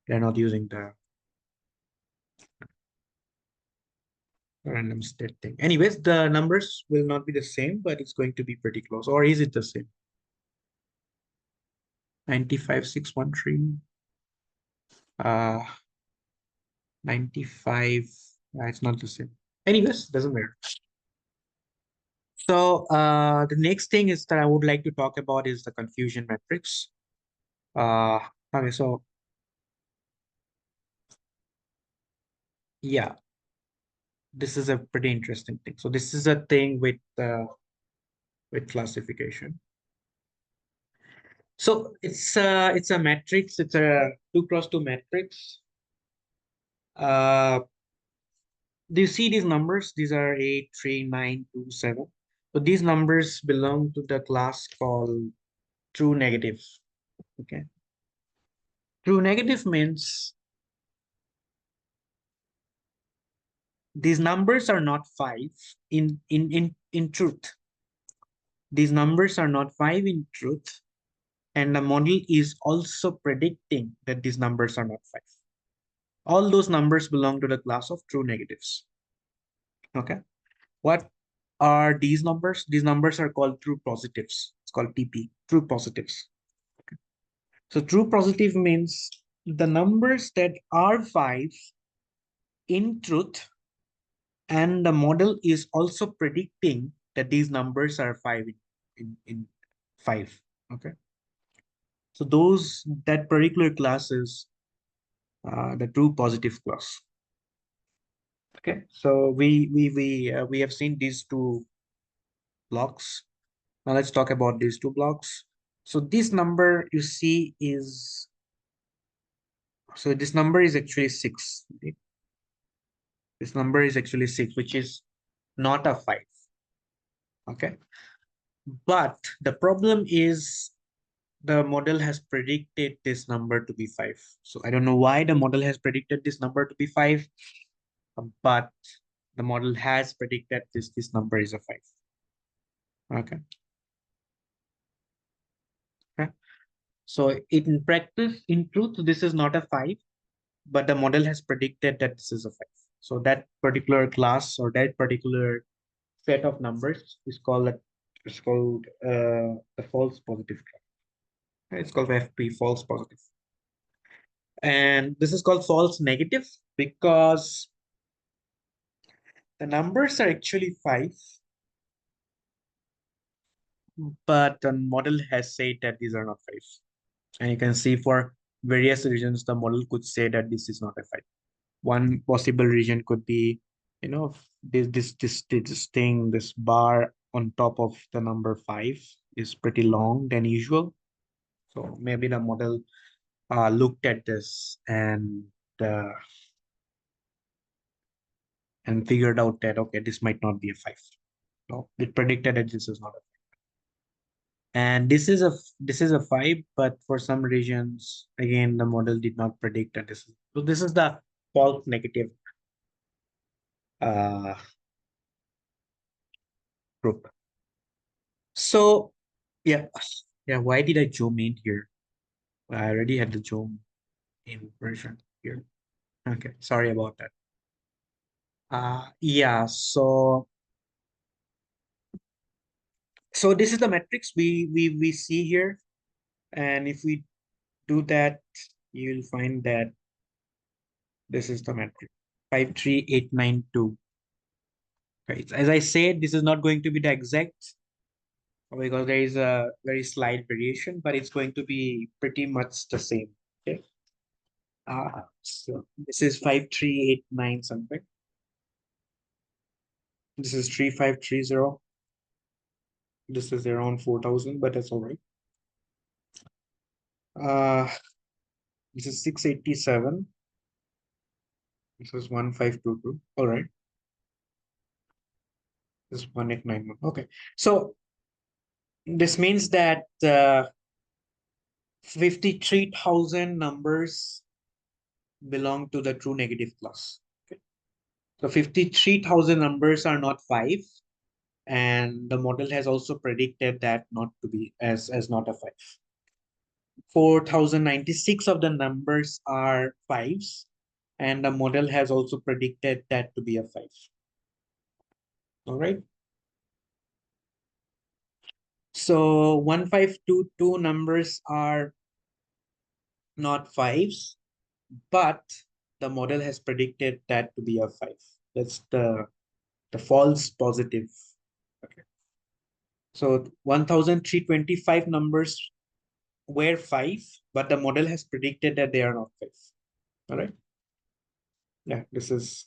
they're not using the random state thing. Anyways, the numbers will not be the same, but it's going to be pretty close. Or is it the same? 95,613. 95. It's not the same. Anyways, doesn't matter. So the next thing is that I would like to talk about is the confusion matrix. Uh, okay, so Yeah, this is a pretty interesting thing. So this is a thing with classification. So it's a matrix. It's a 2 cross 2 matrix. Uh, do you see these numbers? These are 8, 3, 9, 2, 7. So these numbers belong to the class called true negative. Okay. True negative means these numbers are not five in truth. These numbers are not five in truth, and the model is also predicting that these numbers are not five. All those numbers belong to the class of true negatives. Okay. What are these numbers? These numbers are called true positives. It's called TP, true positives. So true positive means the numbers that are five in truth, and the model is also predicting that these numbers are five in five. Okay. So those that particular class is the true positive class. Okay. So we have seen these two blocks. Now let's talk about these two blocks. So this number you see is, so this number is actually six. Okay? This number is actually six, which is not a five. Okay. But the problem is the model has predicted this number to be five. So I don't know why the model has predicted this number to be five, but the model has predicted this number is a five. Okay. Okay. So in practice, in truth, this is not a five, but the model has predicted that this is a five. So that particular class or that particular set of numbers is called the false positive class. It's called FP, false positive. And this is called false negative because the numbers are actually five, but the model has said that these are not five. And you can see for various regions, the model could say that this is not a five. One possible region could be, this thing, this bar on top of the number five is pretty long than usual. So maybe the model looked at this uh, and figured out that okay, this might not be a five. No, it predicted that this is not a, and this is a five, but for some regions, again, the model did not predict that this is, so this is the false negative uh, group. So yeah, yeah. Why did I zoom in here? I already had the zoom in version here. Okay, sorry about that. Yeah. So this is the matrix we see here, and if we do that, you'll find that this is the matrix 53892. Right. As I said, this is not going to be the exact because there is a very slight variation, but it's going to be pretty much the same. Okay. So this is 5389 something. This is 3530. This is around 4,000, but that's all right. Uh, this is 687. This is 1522. All right. This is 1891. Okay. So this means that 53,000 numbers belong to the true negative class. Okay. So 53,000 numbers are not five, and the model has also predicted that not to be as not a five. 4,096 of the numbers are fives, and the model has also predicted that to be a five. All right. So 1522 numbers are not fives, but the model has predicted that to be a five. That's the false positive. Okay. So 1,325 numbers were five, but the model has predicted that they are not five. All right. Yeah, this is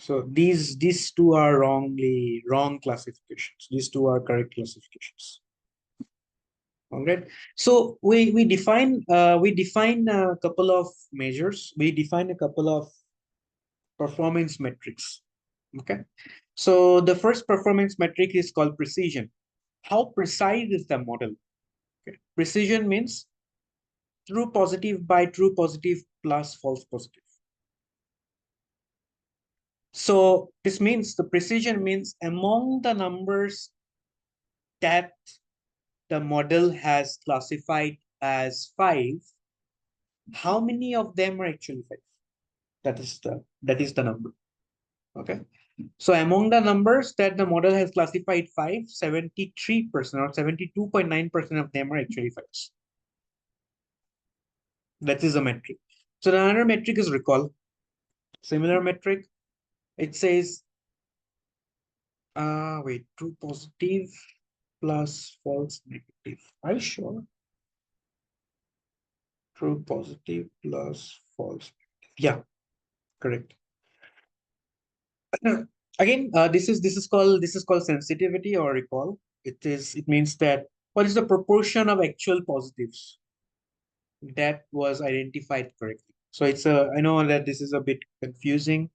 So these two are wrong classifications. These two are correct classifications. All right. So we define a couple of measures. We define a couple of performance metrics. Okay. So the first performance metric is called precision. How precise is the model? Okay. Precision means true positive by true positive plus false positive. So this means the precision means among the numbers that the model has classified as 5, how many of them are actually 5? That is the number. Okay. So among the numbers that the model has classified 5, 73% or 72.9% of them are actually 5s. That is a metric. So the another metric is recall. Similar metric. It says wait, true positive plus false negative. Are you sure? True positive plus false negative. Yeah, correct. Again, this is called sensitivity or recall. It means that what is the proportion of actual positives that was identified correctly. So I know that this is a bit confusing.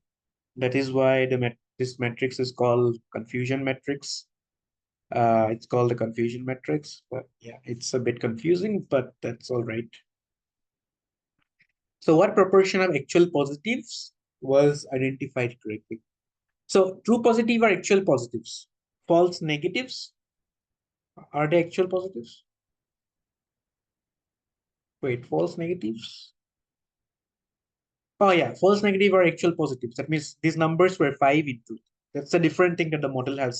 That is why this matrix is called confusion matrix. It's called the confusion matrix, but yeah, it's a bit confusing, but that's all right. So what proportion of actual positives was identified correctly? So true positive are actual positives. False negatives are they actual positives? Wait, false negatives? Oh yeah, false negative are actual positives. That means these numbers were 5 in truth. That's a different thing that the model uh,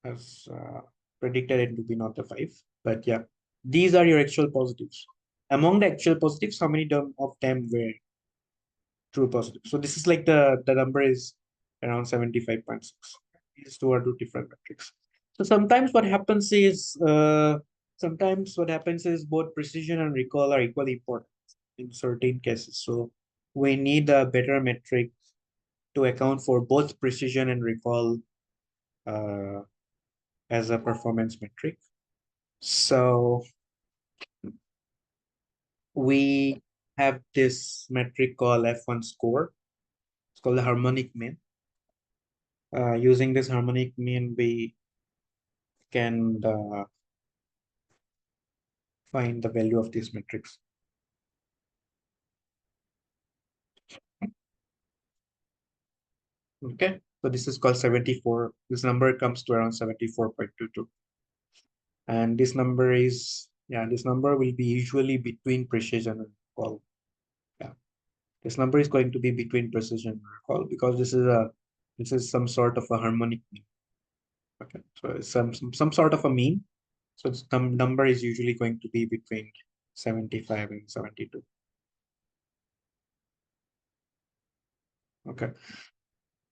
has predicted it to be not the 5. But yeah, these are your actual positives. Among the actual positives, how many of them were true positive? So this is like the number is around 75.6. These two are two different metrics. So sometimes what happens is both precision and recall are equally important in certain cases. So we need a better metric to account for both precision and recall uh, as a performance metric. So we have this metric called F1 score. It's called the harmonic mean. Using this harmonic mean, we can find the value of these metrics. Okay, so this is called 74. This number comes to around 74.22. And this number this number will be usually between precision and recall. Yeah, this number is going to be between precision and recall because this is some sort of a harmonic mean. Okay, so it's some sort of a mean. So the number is usually going to be between 75 and 72. Okay.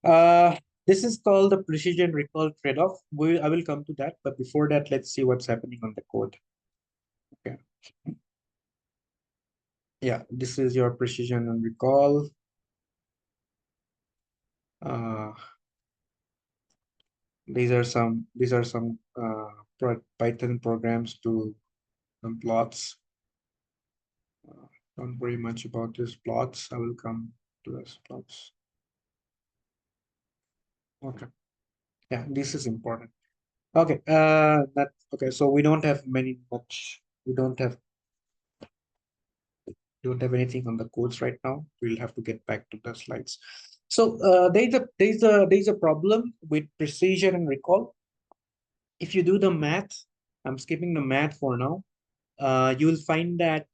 Uh, this is called the precision recall trade-off. I will come to that, but before that, let's see what's happening on the code. Okay. Yeah, this is your precision and recall. Uh, these are some Python programs to some plots. Don't worry much about these plots. I will come to these plots. Okay. Yeah, this is important. Okay. That okay. So we don't have many much. We don't have anything on the codes right now. We'll have to get back to the slides. So there's a problem with precision and recall. If you do the math, I'm skipping the math for now. You'll find that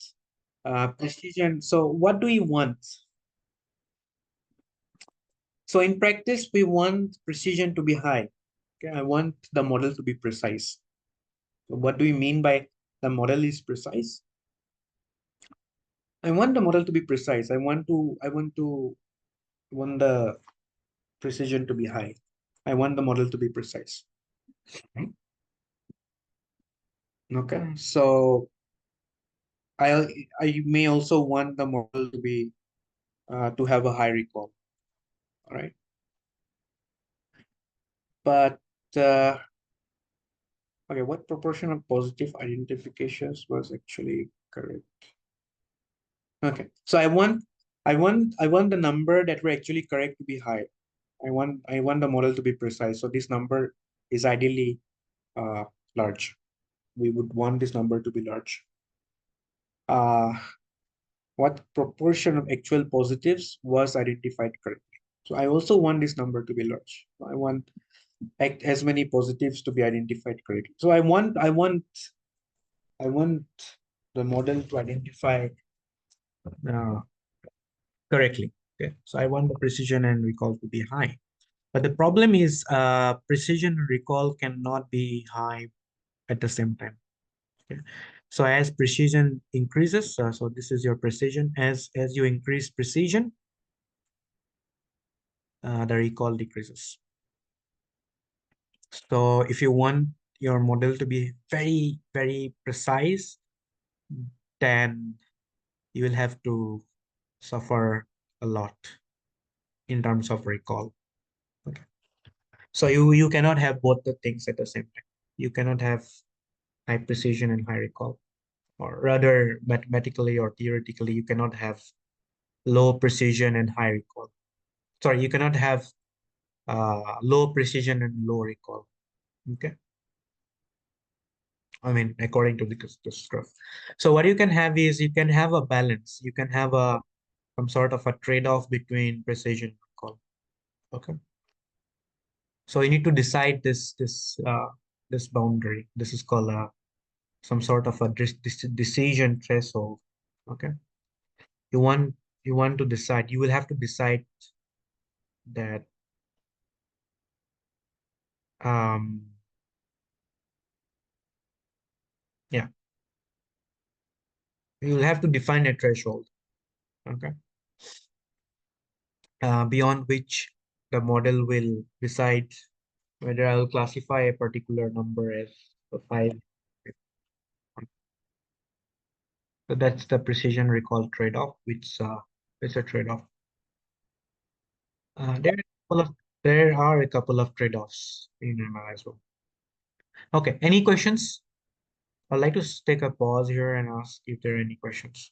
precision. So what do we want? So in practice, we want precision to be high. Okay, I want the model to be precise. So what do we mean by the model is precise? I want the model to be precise. I want the precision to be high. I want the model to be precise. Okay, so I I may also want the model to have a high recall. All right. But okay, what proportion of positive identifications was actually correct? Okay, so I want the number that were actually correct to be high. I want the model to be precise. So this number is ideally large. We would want this number to be large. Uh, what proportion of actual positives was identified correctly? So I also want this number to be large. I want as many positives to be identified correctly. So I want the model to identify uh, correctly. Okay, so I want the precision and recall to be high. But the problem is precision and recall cannot be high at the same time. Okay. So as precision increases, so this is your precision. As you increase precision, the recall decreases. So if you want your model to be very, very precise, then you will have to suffer a lot in terms of recall. Okay. So you cannot have both the things at the same time. You cannot have high precision and high recall, or rather mathematically or theoretically, you cannot have low precision and high recall. Sorry, you cannot have low precision and low recall. Okay. I mean, according to the stuff. So what you can have is you can have a balance. You can have some sort of a trade-off between precision and recall. Okay. So you need to decide this boundary. This is called some sort of a decision threshold. Okay. You want you want to decide. You will have to decide that um yeah, you will have to define a threshold. Okay. Beyond which the model will decide whether I'll classify a particular number as a five. So that's the precision recall trade-off, which is a trade-off. There are a couple of trade-offs in ML as well. Okay, any questions? I'd like to take a pause here and ask if there are any questions.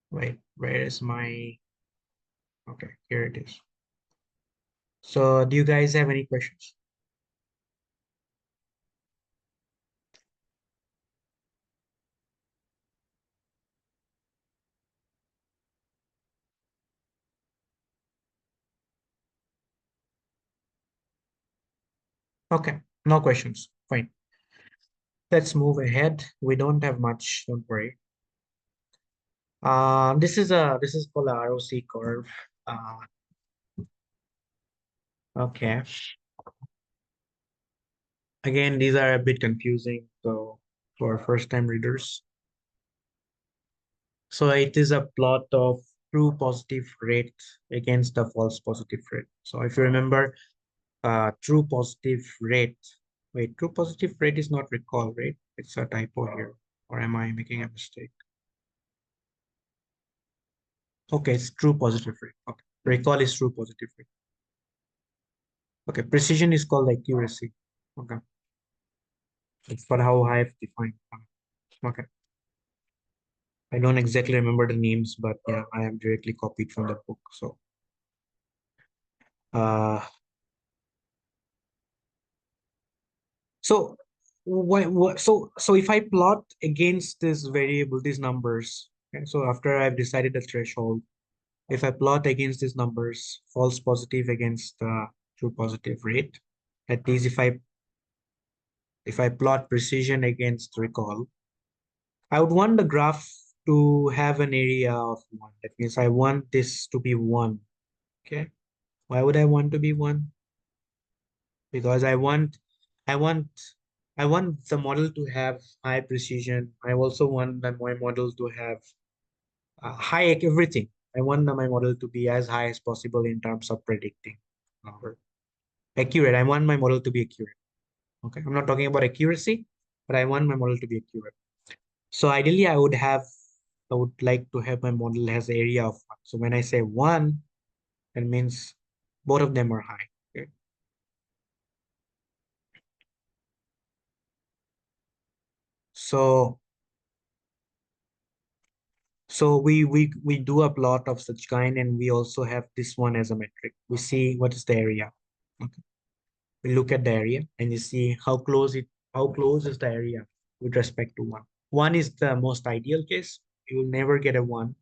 Wait, where is my? Okay, here it is. So, do you guys have any questions? Okay, no questions. Fine. Let's move ahead. We don't have much, don't worry. This is called a ROC curve. Uh, okay. Again, these are a bit confusing, so for first-time readers. So it is a plot of true positive rate against the false positive rate. So if you remember, true positive rate. Wait, true positive rate is not recall rate. It's a typo here. Or am I making a mistake? Okay, it's true positive rate. Okay. Recall is true positive rate. Okay, precision is called accuracy. Okay. It's for how I've defined. Okay. I don't exactly remember the names, but yeah, I have directly copied from the book. So uh so so if I plot against this variable, these numbers, okay, so after I've decided the threshold, if I plot against these numbers, false positive against true positive rate, at least if I plot precision against recall, I would want the graph to have an area of one. That means I want this to be one. Okay. Why would I want to be one? Because I want I want the model to have high precision. I also want my model to have high everything. I want my model to be as high as possible in terms of predicting number. Accurate. I want my model to be accurate. Okay. I'm not talking about accuracy, but I want my model to be accurate. So ideally, I would have I would like to have my model has area of 1. So when I say 1, it means both of them are high. Okay. So we do a plot of such kind, and we also have this one as a metric. We see what is the area. Okay. We look at the area and you see how close is the area with respect to 1. 1 is the most ideal case. You will never get a 1.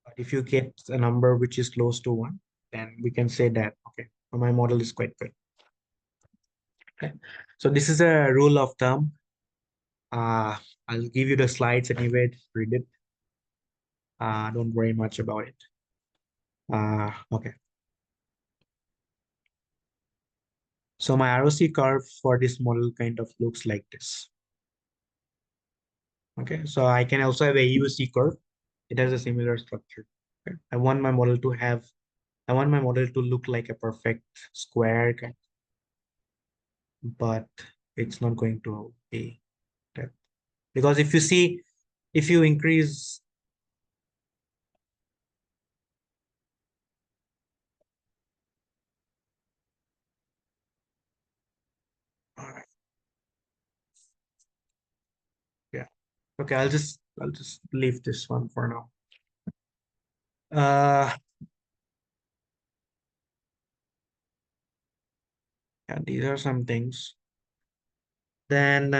But if you get a number which is close to 1, then we can say that, okay, my model is quite good. Okay. So this is a rule of thumb. Uh, I'll give you the slides anyway, just read it. Don't worry much about it. Okay. So my ROC curve for this model kind of looks like this. Okay. So I can also have a UC curve. It has a similar structure. Okay. I want my model to look like a perfect square, but it's not going to be that. Because if you see, if you increase, uh, yeah, okay, I'll just leave this one for now. Uh, yeah, these are some things. Then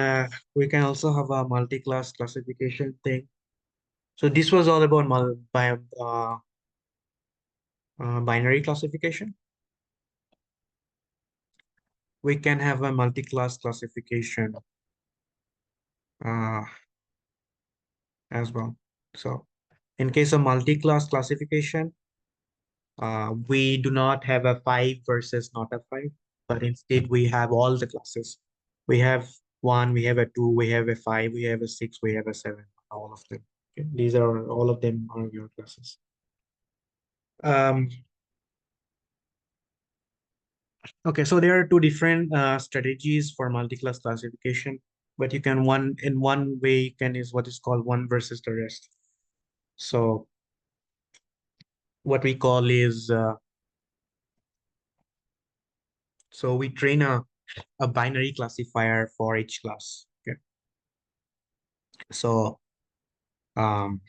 we can also have a multi-class classification thing. So this was all about binary classification. We can have a multi-class classification uh, as well. So in case of multi-class classification, we do not have a 5 versus not a 5, but instead we have all the classes. We have 1, we have a 2, we have a 5, we have a 6, we have a 7, all of them. Okay? These are all of them are your classes. Um, okay, so there are two different strategies for multi-class classification, but you can one way you can is what is called one versus the rest. So what we call is so we train a binary classifier for each class. Okay. So um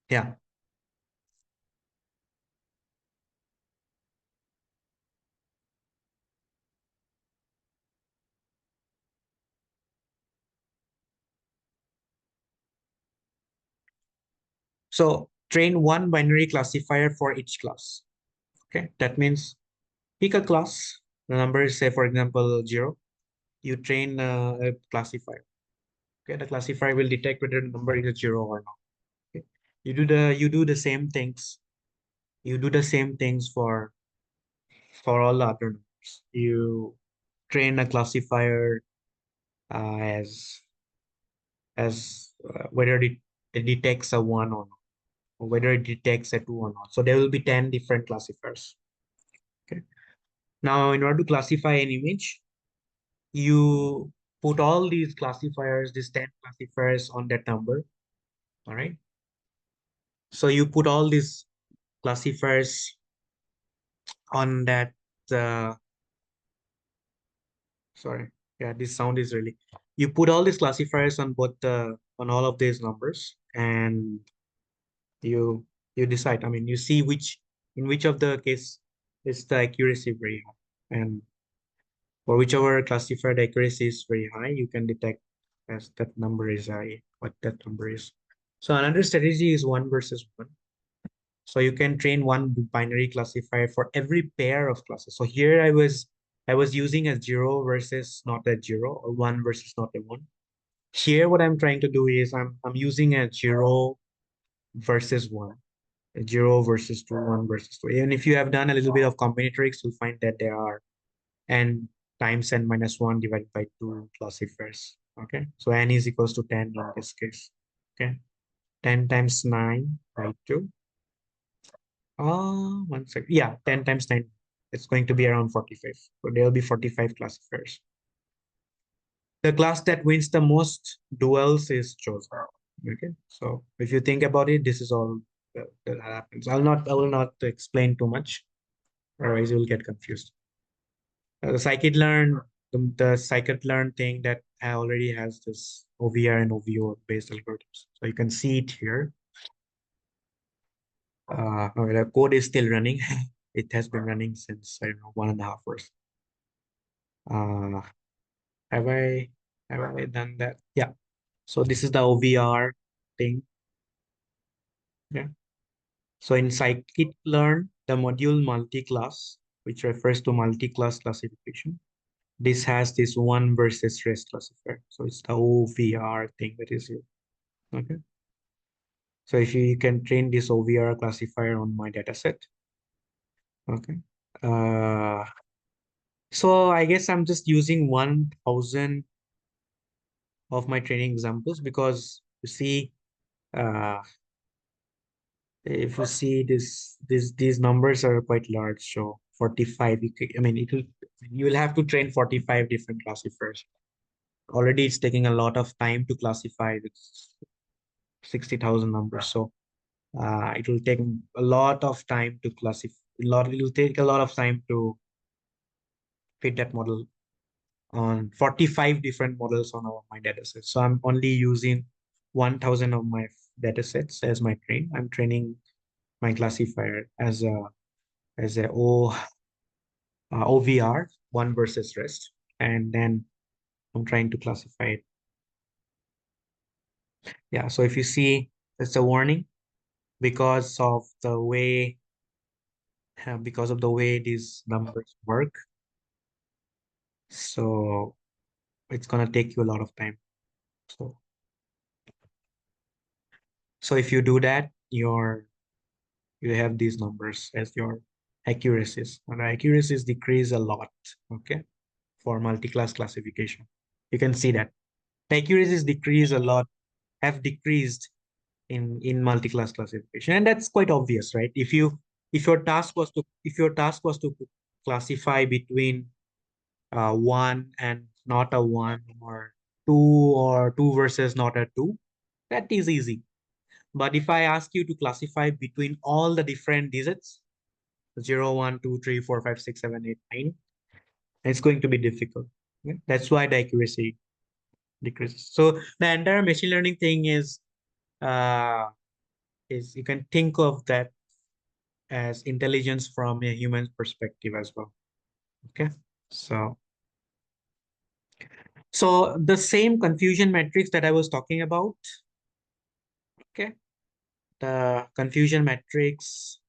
yeah. So train one binary classifier for each class. Okay. That means pick a class. The number is say for example 0. You train a classifier. Okay. The classifier will detect whether the number is a 0 or not. Okay. You do the same things. You do the same things for all the other numbers. You train a classifier as whether it detects a 1 or not, or whether it detects a 2 or not. So there will be 10 different classifiers. Okay. Now, in order to classify an image, you put all these classifiers, these 10 classifiers on that number. All right. So you put all these classifiers on that. Uh, Sorry. Yeah, this sound is really. You put all these classifiers on both the on all of these numbers, and you you decide. I mean, you see which in which of the case is the accuracy very high, and for whichever classifier the accuracy is very high, you can detect as that number is high, what that number is. So another strategy is one versus one. So you can train one binary classifier for every pair of classes. So here I was using a 0 versus not a 0, or 1 versus not a 1. Here what I'm trying to do is I'm using a 0 versus 1. A 0 versus 2, 1 versus 2. And if you have done a little bit of combinatorics, you'll find that there are n times n minus 1 divided by 2 classifiers. Okay, so n is equals to 10 in this case. Okay, 10 times 9 by 2. 1 second. Yeah, 10 times 9. It's going to be around 45. So there'll be 45 classifiers. the class that wins the most duels is chosen. Okay, so if you think about it, this is all that happens. I will not explain too much, otherwise you will get confused. The scikit-learn, the scikit-learn thing that already has this OVR and OVO based algorithms. So you can see it here. Okay, the code is still running. It has been running since, I don't know, 1.5 hours. Uh, have I done that? Yeah. So this is the OVR thing. Yeah. So in scikit-learn, the module multi-class, which refers to multi-class classification, this has this one versus rest classifier. So it's the OVR thing that is here. Okay. So if you can train this OVR classifier on my dataset. Okay. So I guess I'm just using 1,000 of my training examples because you see, uh, if you see these numbers are quite large. So 45, I mean, you will have to train 45 different classifiers. Already it's taking a lot of time to classify this 60,000 numbers. So it will take a lot of time to classify. It will take a lot of time to fit that model on 45 different models on my dataset. So I'm only using 1,000 of my datasets as my train. I'm training my classifier as a OVR, one versus rest, and then I'm trying to classify it. Yeah, so if you see, it's a warning because of the way these numbers work. So it's gonna take you a lot of time. So if you do that, you have these numbers as your accuracies, and accuracies decrease a lot. Okay, for multi-class classification, you can see that the accuracies decrease a lot, have decreased in multi-class classification, and that's quite obvious, right? If your task was to classify between one and not a one, or two versus not a two, that is easy. But if I ask you to classify between all the different digits, 0, 1, 2, 3, 4, 5, 6, 7, 8, 9, it's going to be difficult. Okay? That's why the accuracy decreases. So the entire machine learning thing uh, is you can think of that as intelligence from a human perspective as well. Okay. So the same confusion matrix that I was talking about. Okay. The confusion matrix,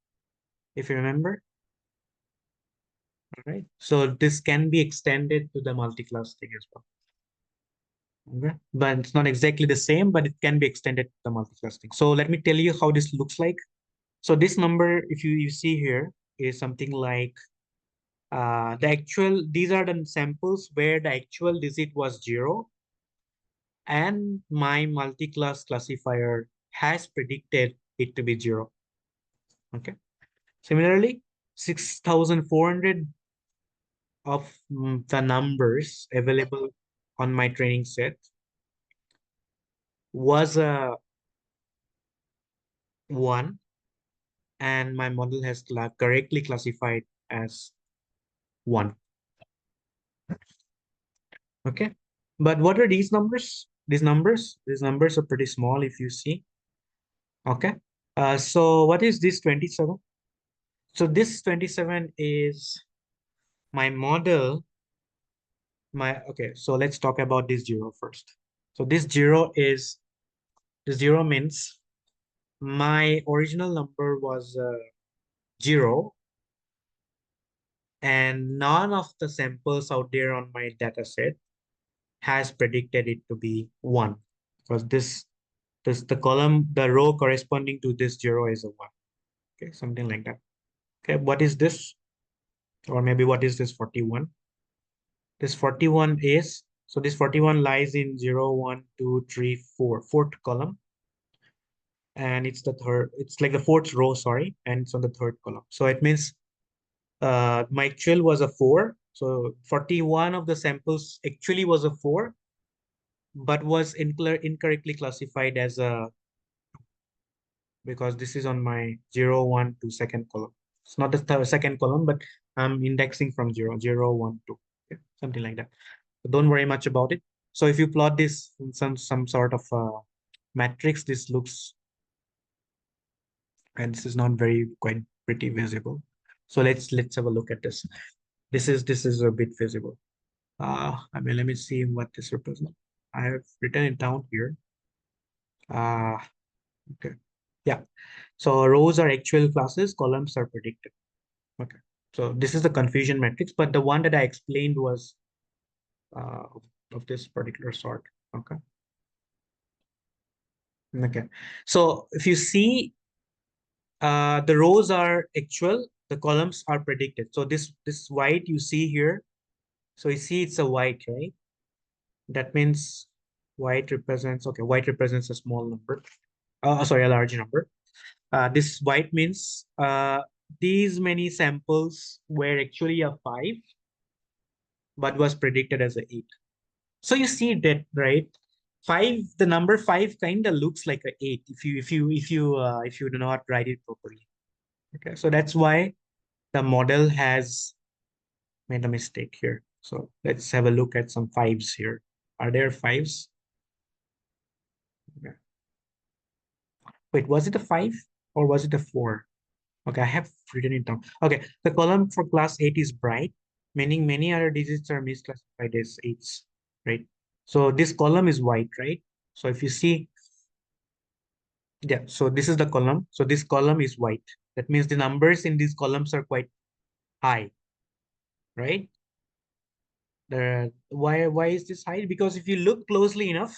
if you remember. All right. So this can be extended to the multi-class thing as well. Okay. But it's not exactly the same, but it can be extended to the multi-class thing. So let me tell you how this looks like. So this number, if you see here, is something like these are the samples where the actual digit was 0, and my multi-class classifier has predicted it to be 0. Okay. Similarly, 6,400 of the numbers available on my training set was a 1, and my model has correctly classified as 1. Okay. But what are these numbers? These numbers are pretty small if you see. Okay. So what is this 27? So this 27 is my model. Okay, so let's talk about this 0 first. So this 0 means my original number was 0, and none of the samples out there on my data set has predicted it to be 1, because the row corresponding to this 0 is a 1. Okay, something like that. Okay, what is this? Or maybe what is this 41? This 41 is, so this 41 lies in 0, 1, 2, 3, 4, fourth column. And it's like the fourth row, sorry, and it's on the third column. So it means my actual was a 4. So 41 of the samples actually was a 4, but was incorrectly classified as a, because this is on my 0, 1, 2 second column. It's not the second column, but I'm indexing from 0, 0, 1, 2, okay, something like that. So don't worry much about it. So if you plot this in some sort of matrix, this looks, and this is not very quite pretty visible. So let's have a look at this. This is a bit visible. I mean, let me see what this represents. I have written it down here. Uh, okay. Yeah. So rows are actual classes, columns are predicted. Okay. So this is the confusion matrix, but the one that I explained was uh, of this particular sort. Okay. Okay. So if you see, the rows are actual, the columns are predicted. So this white you see here, so you see it's a white, right? That means white represents, okay, white represents a small number. Sorry, a large number. This white means these many samples were actually a 5, but was predicted as a 8. So you see that, right? 5, the number 5 kind of looks like a 8 if you do not write it properly. Okay, so that's why the model has made a mistake here. So let's have a look at some 5s here. Are there 5s? Okay. Wait, was it a 5 or was it a 4? Okay, I have written it down. Okay, the column for class 8 is bright, meaning many other digits are misclassified as 8s, right? So this column is white, right? So if you see, yeah, so this is the column. So this column is white. That means the numbers in these columns are quite high, right? Why is this high? Because if you look closely enough,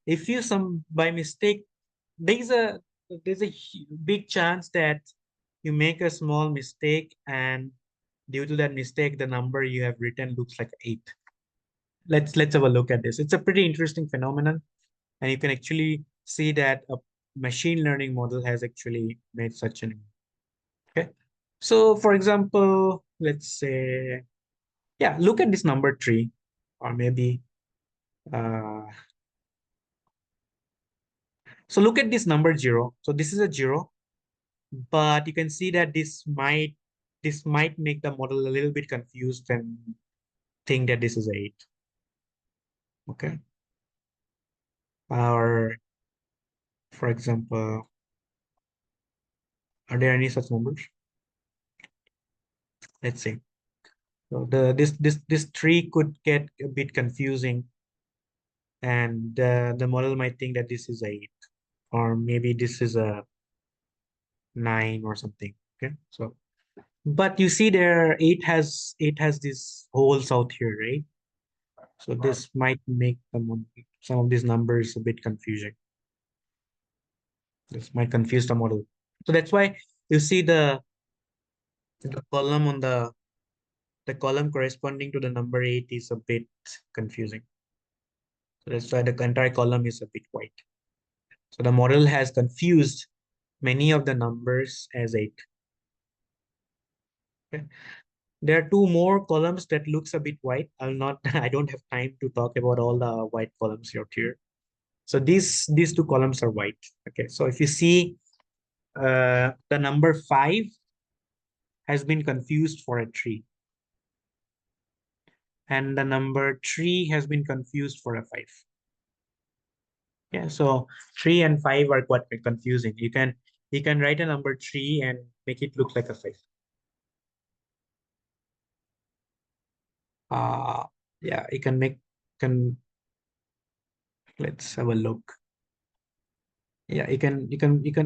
if you some by mistake, there's a big chance that you make a small mistake, and due to that mistake, the number you have written looks like 8. Let's have a look at this. It's a pretty interesting phenomenon, and you can actually see that a machine learning model has actually made such an, okay. So for example, let's say, yeah, look at this number 3, or maybe uh so look at this number 0. So this is a 0, but you can see that this might make the model a little bit confused and think that this is 8. Okay. Or for example, are there any such numbers? Let's see. So this tree could get a bit confusing, and the model might think that this is 8, or maybe this is a 9 or something. Okay. So but you see there, 8 has these holes out here, right? So this might make some of these numbers a bit confusing. This might confuse the model. So that's why you see the column on the column corresponding to the number 8 is a bit confusing. So that's why the entire column is a bit white. So the model has confused many of the numbers as 8. Okay. There are two more columns that looks a bit white. I'll not I don't have time to talk about all the white columns out here. So these two columns are white. Okay. So if you see, the number 5 has been confused for a 3, and the number 3 has been confused for a 5. Yeah, so 3 and 5 are quite confusing. You can write a number 3 and make it look like a 5. Uh yeah, you can make can let's have a look. Yeah, you can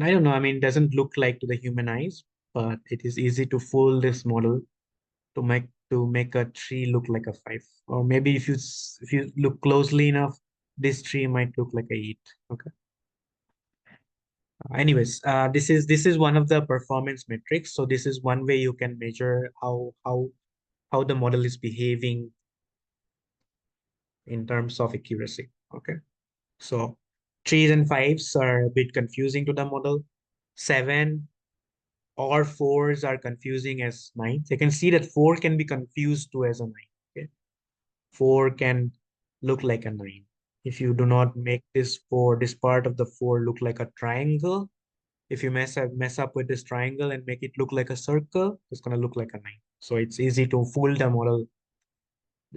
I don't know, I mean, it doesn't look like to the human eyes, but it is easy to fool this model to make a tree look like a 5. Or maybe if you look closely enough, this tree might look like a 8. Okay. Anyways, this is one of the performance metrics. So this is one way you can measure how the model is behaving in terms of accuracy. Okay. So 3s and 5s are a bit confusing to the model. 7 or 4s are confusing as 9s. You can see that 4 can be confused to as a 9. Okay. 4 can look like a 9. If you do not make this part of the 4 look like a triangle, if you mess up with this triangle and make it look like a circle, it's going to look like a 9. So it's easy to fool the model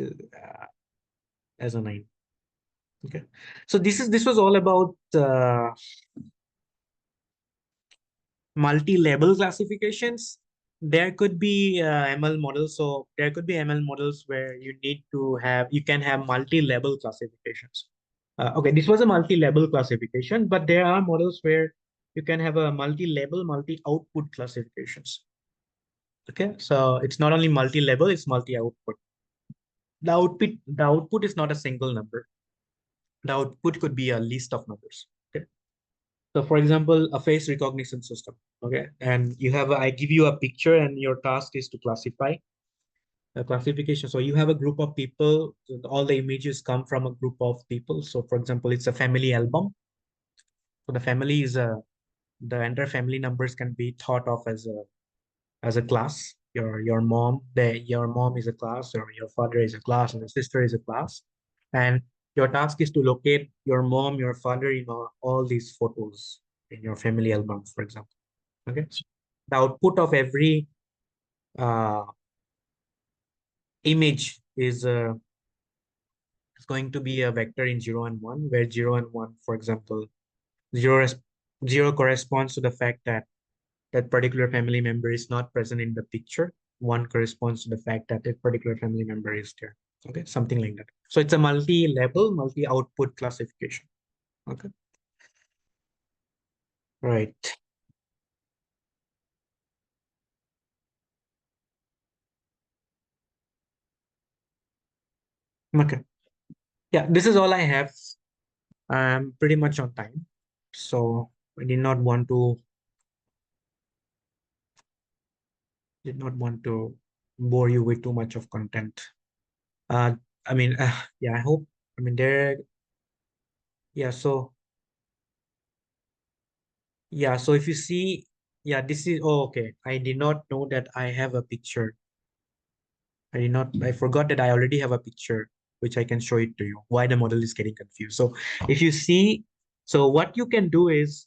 uh, as a 9. Okay. So this was all about multi-level classifications. There could be ML models. So there could be ML models where you can have multi-level classifications. Okay, this was a multi-level classification, but there are models where you can have a multi-level, multi-output classifications. Okay, so it's not only multi-level, it's multi-output. The output is not a single number. The output could be a list of numbers. Okay. So for example, a face recognition system. Okay. And I give you a picture and your task is to classify a classification. So you have a group of people, all the images come from a group of people. So for example, it's a family album. So the entire family numbers can be thought of as a class. Your mom is a class, or your father is a class, and your sister is a class. And your task is to locate your mom, your father in all these photos in your family album, for example. Okay. So the output of every uh, image is going to be a vector in 0 and 1, where 0 and 1, for example, 0, 0 corresponds to the fact that that particular family member is not present in the picture. 1 corresponds to the fact that that particular family member is there. Okay, something like that. So it's a multi-level, multi-output classification. Okay, right. Okay, yeah, this is all I have. I'm pretty much on time, so I did not want to bore you with too much of content. Uh, I mean, yeah, I hope. I mean, yeah. So if you see, yeah, this is. Oh, okay. I did not know that I have a picture. I forgot that I already have a picture, which I can show it to you, why the model is getting confused. So if you see, so what you can do is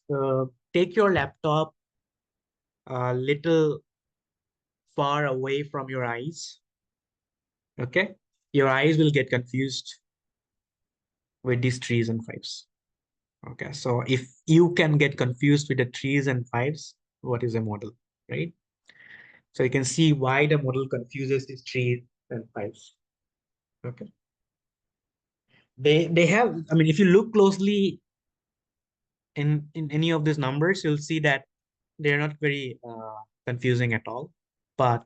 take your laptop a little far away from your eyes. Okay. Your eyes will get confused with these threes and fives. Okay. So if you can get confused with the threes and fives, what is a model, right? So you can see why the model confuses these threes and fives. Okay. They have, I mean, if you look closely in any of these numbers, you'll see that they're not very confusing at all. But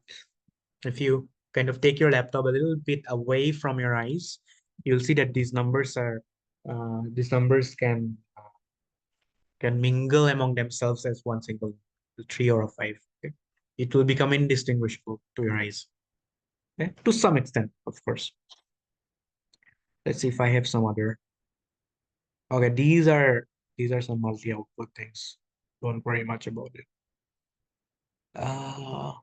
if you kind of take your laptop a little bit away from your eyes, you'll see that these numbers can mingle among themselves as one single three or a five. Okay? It will become indistinguishable to your eyes. Okay? To some extent, of course. Let's see if I have some other. Okay, these are some multi-output things. Don't worry much about it. Uh,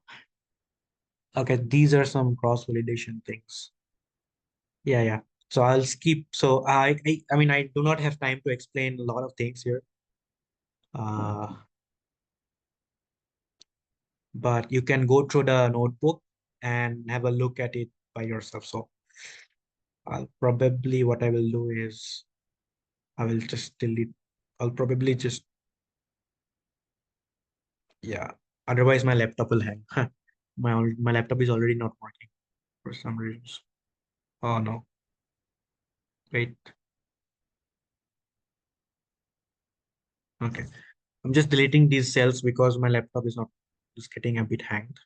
okay, these are some cross-validation things. Yeah, yeah. So I'll skip. So I mean, I do not have time to explain a lot of things here. Uh, but you can go through the notebook and have a look at it by yourself. So what I will do is I will just delete. I'll probably just, yeah. Otherwise, my laptop will hang. My laptop is already not working for some reasons. Oh no. Wait. Okay. I'm just deleting these cells because my laptop is not just getting a bit hanged.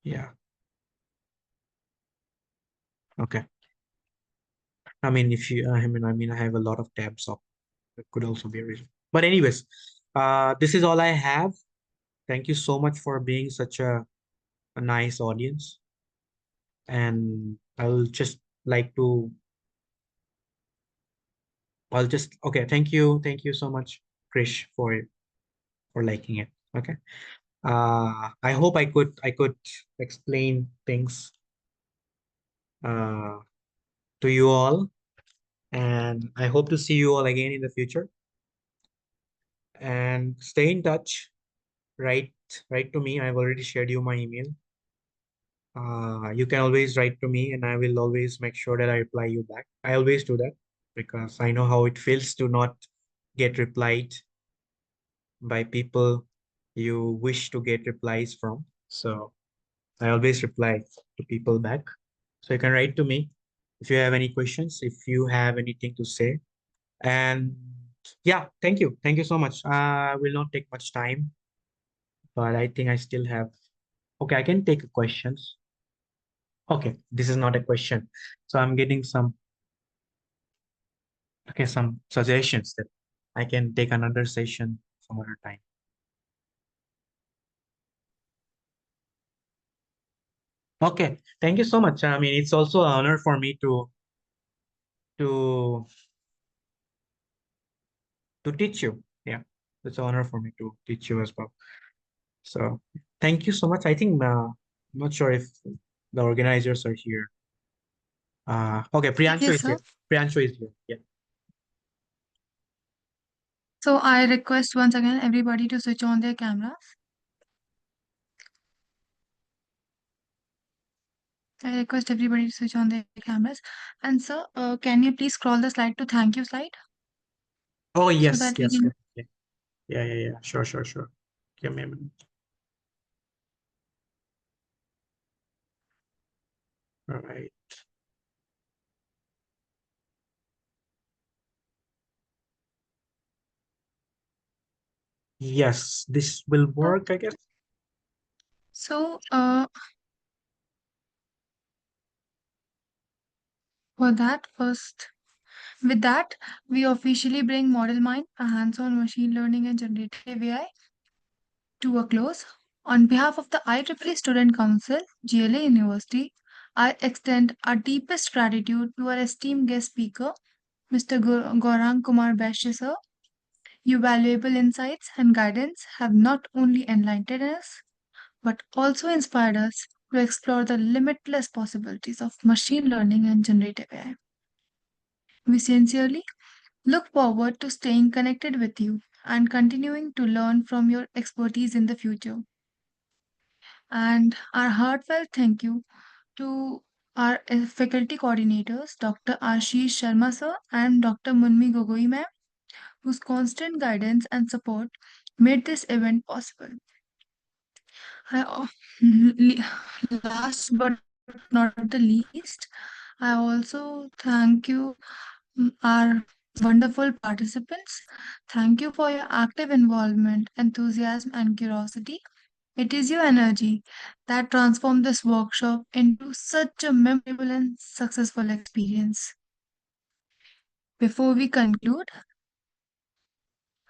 Yeah. Okay. I mean, I have a lot of tabs up. That could also be a reason. But anyways, this is all I have. Thank you so much for being such a nice audience. And okay. Thank you. Thank you so much, Krish, for liking it. Okay. I hope I could explain things uh to you all. And I hope to see you all again in the future. And stay in touch. Write write to me. I've already shared you my email. You can always write to me, and I will always make sure that I reply you back. I always do that because I know how it feels to not get replied by people you wish to get replies from. So I always reply to people back. So you can write to me if you have any questions, if you have anything to say. And yeah, thank you. Thank you so much. I will not take much time, but I think I still have. Okay, I can take questions. Okay, this is not a question. So I'm getting some suggestions that I can take another session some other time. Okay, thank you so much. I mean, it's also an honor for me to to teach you. Yeah, it's an honor for me to teach you as well. So thank you so much. I think I'm not sure if the organizers are here. Okay, Priyanshu Yes, is sir. here. Priyanshu is here. Yeah. So I request once again everybody to switch on their cameras. I request everybody to switch on their cameras. And sir, can you please scroll the slide to thank you slide Oh so yes, that we yes. can. Okay. Yeah, yeah, yeah. Sure, sure, sure. Give me a minute. All right. Yes, this will So, work, I guess. so for that first, with that, we officially bring Model Mind, a hands-on machine learning and generative AI, to a close. On behalf of the IEEE Student Council, GLA University, I extend our deepest gratitude to our esteemed guest speaker, Mr. Gaurang Kumar Baishya, sir. Your valuable insights and guidance have not only enlightened us, but also inspired us to explore the limitless possibilities of machine learning and generative AI. We sincerely look forward to staying connected with you and continuing to learn from your expertise in the future. And our heartfelt thank you to our faculty coordinators, Dr. Ashish Sharma sir and Dr. Munmi Gogoi ma'am, whose constant guidance and support made this event possible. I, last but not the least, I also thank you, our wonderful participants. Thank you for your active involvement, enthusiasm, and curiosity. It is your energy that transformed this workshop into such a memorable and successful experience. Before we conclude,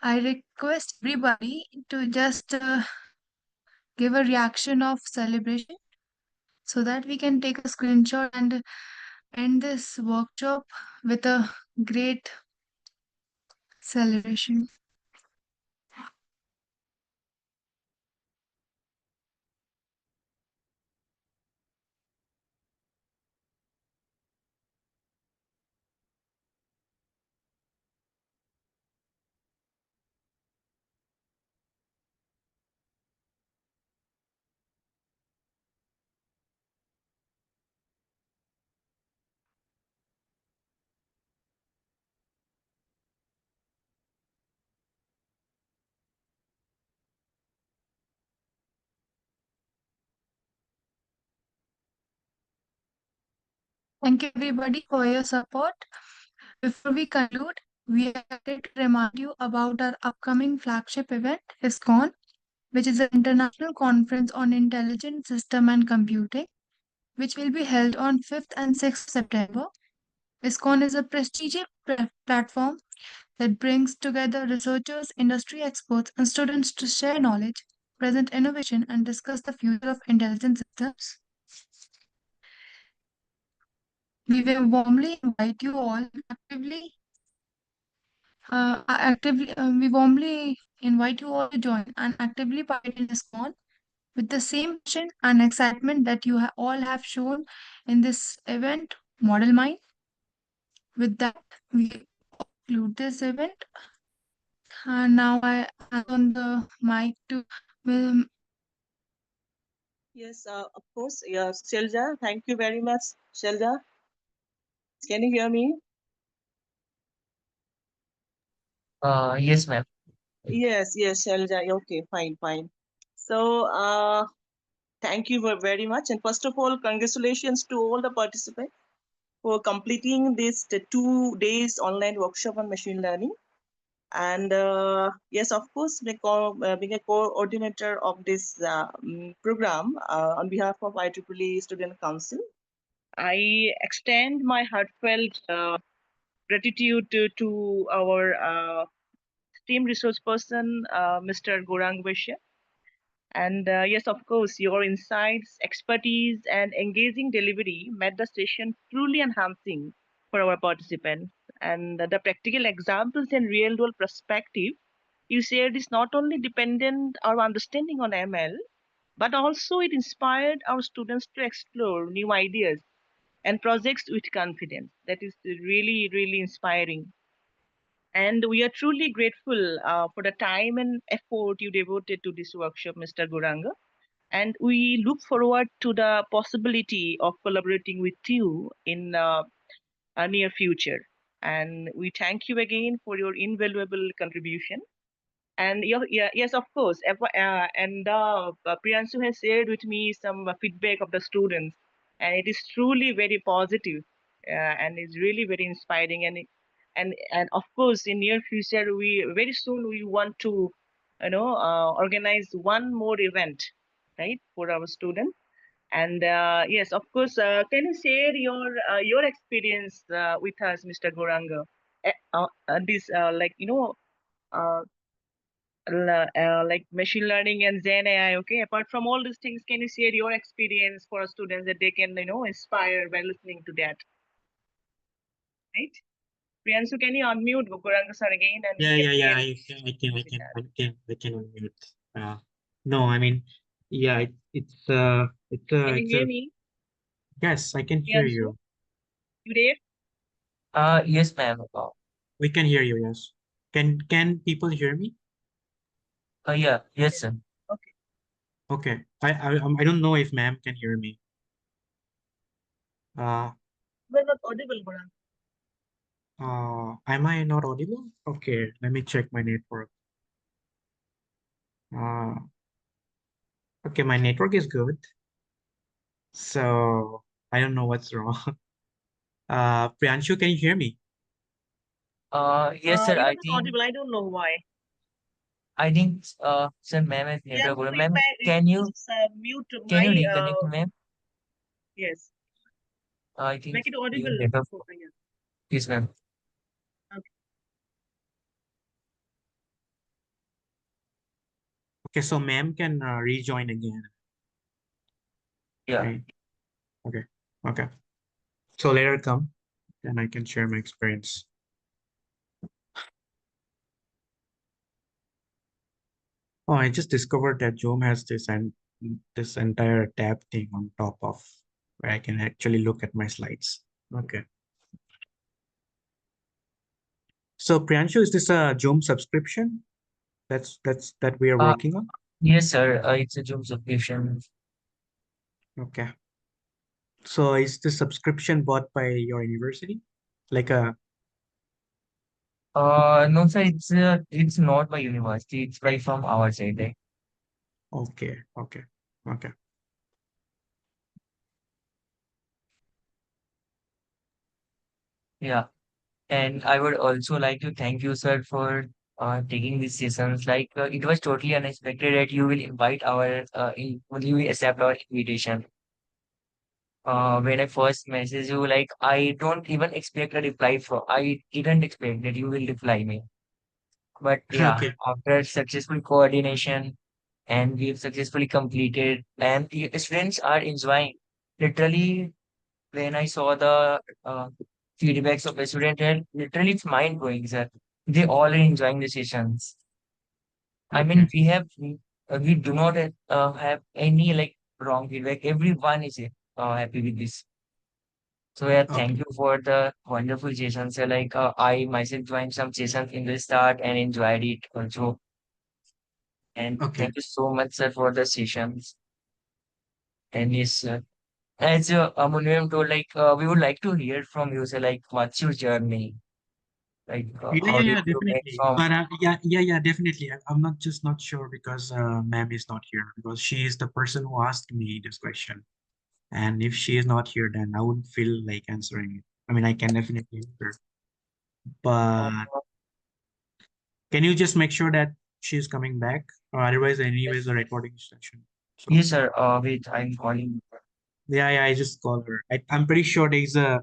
I request everybody to just give a reaction of celebration so that we can take a screenshot and end this workshop with a great celebration. Thank you everybody for your support. Before we conclude, we are excited to remind you about our upcoming flagship event, ISCON, which is an international conference on intelligent system and computing, which will be held on 5th and 6th September. ISCON is a prestigious platform that brings together researchers, industry experts, and students to share knowledge, present innovation, and discuss the future of intelligent systems. We will warmly invite you all we warmly invite you all to join and actively participate in ISCON with the same passion and excitement that you all have shown in this event, Model Mind. With that, we conclude this event. And now I hand on the mic to Will. Yes, of course. Yes, Shelja, thank you very much. Shelja, can you hear me? Yes, ma'am. Yes, yes, Shelja. Okay, fine, fine. So, thank you very much. And first of all, congratulations to all the participants for completing this 2 days online workshop on machine learning. And yes, of course, being a coordinator of this program on behalf of IEEE Student Council, I extend my heartfelt gratitude to our team resource person, Mr. Gauranga Baishya. And yes, of course, your insights, expertise, and engaging delivery made the session truly enhancing for our participants. And the practical examples and real world perspective you shared is not only dependent our understanding on ML, but also it inspired our students to explore new ideas and projects with confidence. That is really, really inspiring. And we are truly grateful for the time and effort you devoted to this workshop, Mr. Guranga. And we look forward to the possibility of collaborating with you in a near future. And we thank you again for your invaluable contribution. And yes, of course. And Priyanshu has shared with me some feedback of the students, and it is truly very positive, and it's really very inspiring. And of course, in near future, we very soon we want to, organize one more event, right, for our students. And yes, of course, can you share your experience with us, Mr. Goranga? This like uh, like machine learning and Zen AI. Okay, apart from all these things, can you share your experience for students that they can inspire by listening to that? Right? Priyansu, can you unmute Guranga sir again and we Yeah, can yeah, hear yeah. you with that. I can unmute. No, I mean, yeah, Can you it's hear a, me, yes, I can hear Priyansu? you. You there? Yes, ma'am. We can hear you, yes. Can people hear me? Yeah, yes, Yes. sir. Okay. Okay. I don't know if ma'am can hear me. Uh, We're not audible, Guranga. am I not audible? Okay, let me check my network. Uh, okay, my network is good. So I don't know what's wrong. Priyanshu, can you hear me? Yes, sir. You are not audible. I don't know why. I think, sir, ma'am has Yeah, network problem. please, Ma'am, can you please mute can my you reconnect, ma'am? yes. I think Make it your audible. network. Yeah. Yes, ma'am. Okay. Okay, so ma'am can rejoin again, Yeah. right? Okay, okay. So let her come, and I can share my experience. Oh, I just discovered that Zoom has this entire tab thing on top of where I can actually look at my slides. Okay. So Priyanshu, is this a Zoom subscription that we are Uh, working on? yes, sir. It's a Zoom subscription. Okay. So is this subscription bought by your university? Like a No, sir. It's not by university. It's by from our side. Eh? okay, okay, okay. Yeah. And I would also like to thank you, sir, for taking these sessions. Like it was totally unexpected that you will invite will you accept our invitation. When I first messaged you, like I don't even expect a reply from. I didn't expect that you will reply me. But yeah, Okay. after successful coordination and we've successfully completed, and the students are enjoying. Literally, when I saw the feedbacks of the student, and literally it's mind blowing, sir. They all are enjoying the sessions. I mean, Okay. we do not have any like wrong feedback. Everyone is happy with this. So yeah, Okay. thank you for the wonderful sessions. So like I myself joined some sessions in the start and enjoyed it also. And Okay. thank you so much, sir, for the sessions. And yes, as Amunyam told, like we would like to hear from you, sir, like what's your journey? Like Yeah, how yeah, did yeah, you make definitely. from But yeah, definitely. I'm not just not sure because ma'am is not here because she is the person who asked me this question. And if she is not here, then I wouldn't feel like answering it. I mean, I can definitely answer, uh, but can you just make sure that she's coming back? Or otherwise, anyways, the recording session. So yes, sir. Wait, I'm calling. yeah, I just call her. I'm pretty sure there's a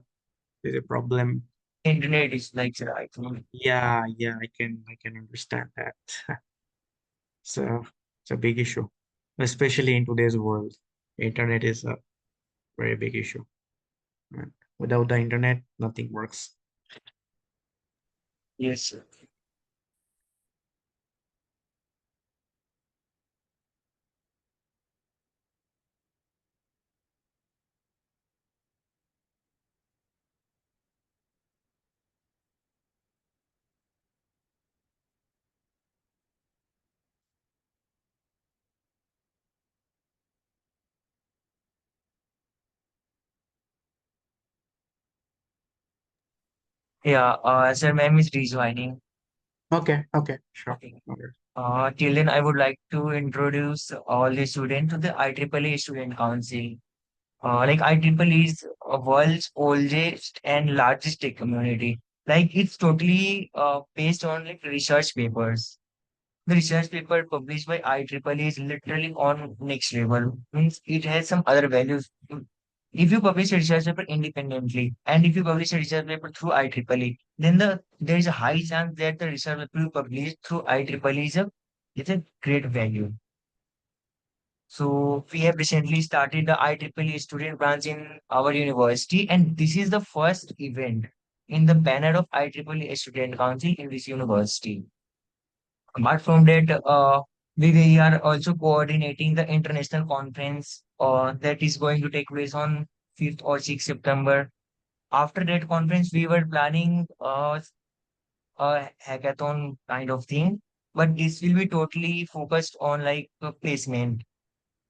problem. Internet is like, sir, I think. Yeah, I can understand that. So it's a big issue, especially in today's world. Internet is a very big issue. And without the internet, nothing works. Yes, sir. Yeah, sir, ma'am is rejoining. Okay, sure. Okay. Okay. Till then, I would like to introduce all the students to the IEEE Student Council. Like IEEE is a world's oldest and largest tech community. Like it's totally based on like research papers. The research paper published by IEEE is literally on next level. Means it has some other values. If you publish a research paper independently and if you publish a research paper through IEEE, then there is a high chance that the research paper you publish through IEEE is a great value. So we have recently started the IEEE student branch in our university, and this is the first event in the banner of IEEE Student Council in this university. Apart from that, we are also coordinating the international conference that is going to take place on 5th or 6th September. After that conference, we were planning a hackathon kind of thing, but this will be totally focused on like placement.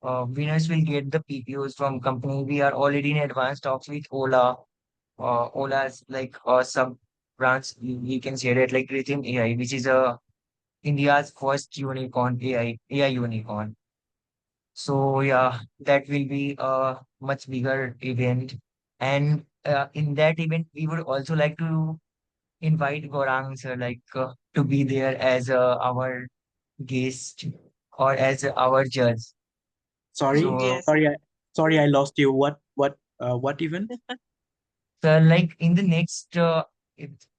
Winners will get the PPOs from company. We are already in advanced talks with Ola. Ola's like sub branch. We can say that like Rhythm AI, which is a India's first unicorn AI unicorn. So yeah, that will be a much bigger event. And in that event, we would also like to invite Gaurang sir, like to be there as our guest or as our judge. Sorry, So Yes. sorry, I lost you. What event? so like in the next,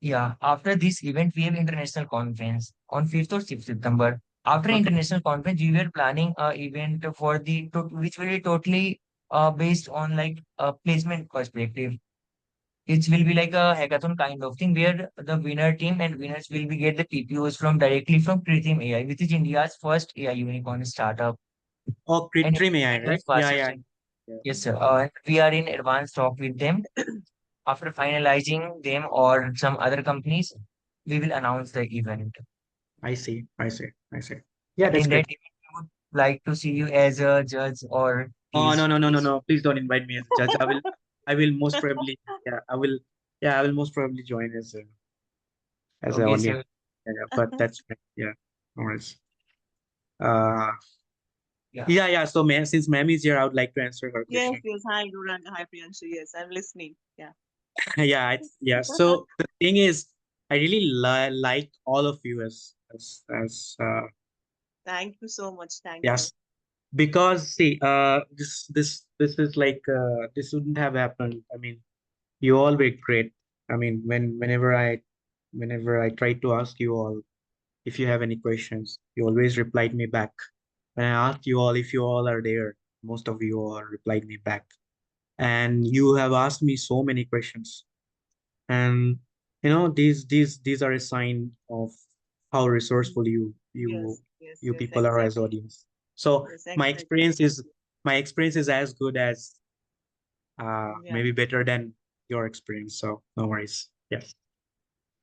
yeah, after this event, we have international conference on 5th or 6th September. After Okay. international conference, we were planning a event for which will be totally based on like a placement perspective. It will be like a hackathon kind of thing where the winner team and winners will be get the PPOs from directly from Prithim AI, which is India's first AI unicorn startup. Oh, And Kritrim AI, India's right? Yeah, fastest. yeah. Yeah. Yes, sir. We are in advanced talk with them. After finalizing them or some other companies, we will announce the event. I see. Yeah, And that's in that great. event, we would like to see you as a judge or Oh, no, guest. no, no, no, no. Please don't invite me as a judge. I will most probably, yeah, I will most probably join as an Okay, audience. so Yeah, but that's great. Yeah, no worries. Uh, yeah. yeah. So, since ma'am is here, I would like to answer her Yes, question. yes. Hi, Gauranga. Hi, Priyanshu. Yes, I'm listening. Yeah. Yeah. So the thing is, I really like all of you as Thank you so much. Thank you. yes, because see, this is like this wouldn't have happened. I mean, you all were great. I mean, whenever I tried to ask you all if you have any questions, you always replied me back. When I asked you all if you all are there, most of you all replied me back. And you have asked me so many questions. And these are a sign of how resourceful Yes, yes, you yes, people are as exactly. audience. So Yes, my exactly. experience is my experience is as good as Yeah. maybe better than your experience. So no worries. Yes.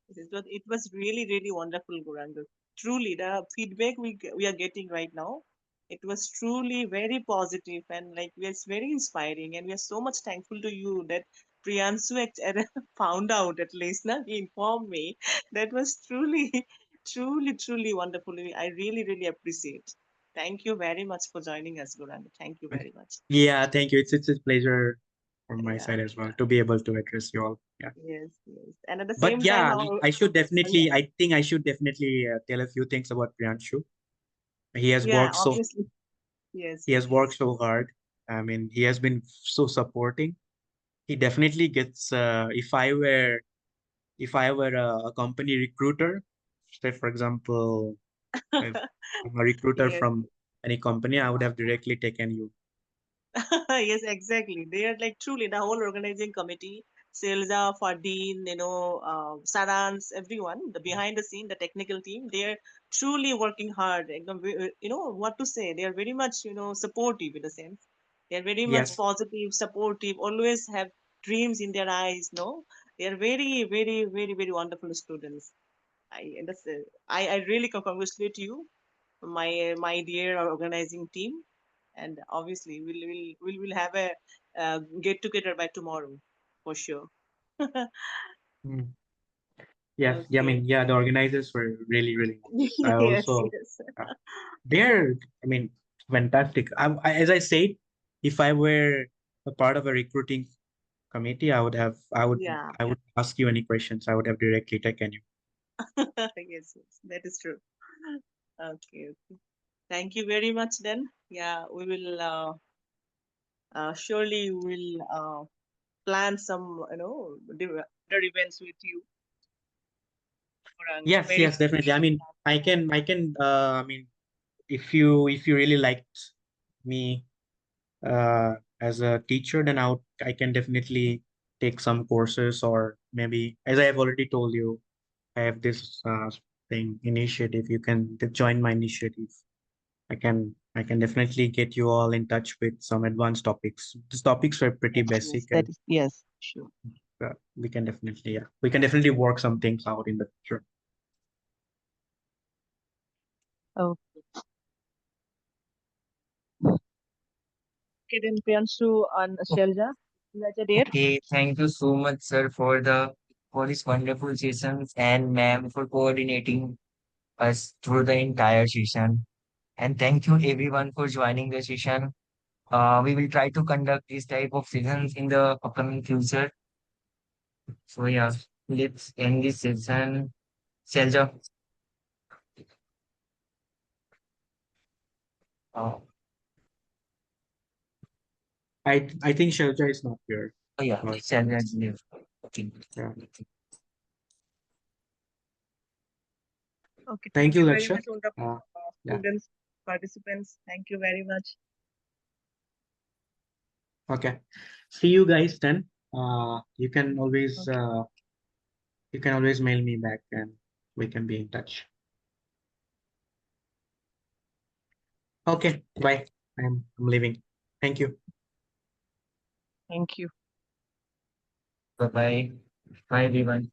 It was really, really wonderful, Gauranga. Truly, the feedback we are getting right now, it was truly very positive and like it's very inspiring. And we are so much thankful to you that Priyanshu found out at least, na, he informed me. That was truly, truly, truly wonderful. I really, really appreciate. Thank you very much for joining us, Gauranga. Thank you very much. Yeah, thank you. It's a pleasure from my Yeah, side as well to be able to address you all. Yeah. yes, yes. And at the But same time, yeah, our I should yeah, definitely, I think I should definitely tell a few things about Priyanshu. He has yeah, worked so, obviously, yes, he yes, has worked yes. so hard. I mean, he has been so supporting. He definitely gets, if I were a company recruiter, say for example, if I'm a recruiter Yes, from any company, I would have directly taken you. yes, exactly. They are like truly the whole organizing committee, Selza, Fardeen, Sarans, everyone, the behind the scene, the technical team, they are truly working hard. What to say? They are very much, supportive in a sense. They are very much Yes. positive, supportive, always have dreams in their eyes, no? They are very, very, very, very wonderful students. I really congratulate you, my dear organizing team, and obviously we'll have a get together by tomorrow for sure. Mm. Yes. Yeah. I Okay. mean, yeah, the organizers were really, really nice. I Yes, also, yes. uh, they're, I mean, fantastic. As I said, if I were a part of a recruiting committee, Yeah. I would ask you any questions. I would have directly taken you. Yes, yes, that is true. Okay, okay. Thank you very much then. Yeah, we will surely will plan some, other events with you, Gauranga, Yes, very yes, soon. definitely. I mean, I mean, if you really liked me as a teacher, then I can definitely take some courses, or maybe, as I have already told you, I have this initiative. You can join my initiative. I can definitely get you all in touch with some advanced topics. These topics are pretty Yes, yes, basic, that and is, yes, sure. we can definitely work some things out in the future. Oh, okay, then Priyanshu and Shelja, dear. Okay, thank you so much, sir, for this wonderful sessions, and ma'am for coordinating us through the entire session. And thank you everyone for joining the session. We will try to conduct this type of sessions in the upcoming future. So yeah, let's end this session. Selja. Oh, I think Shelja is not here. oh yeah, Or, Selja is there. Okay. yeah. Okay, Thank thank you, you very Laksha. much, all the Uh, yeah. students, participants. Thank you very much. Okay. See you guys then. Okay. You can always mail me back, and we can be in touch. Okay. Bye. I'm leaving. Thank you. Thank you. Bye bye. Bye everyone.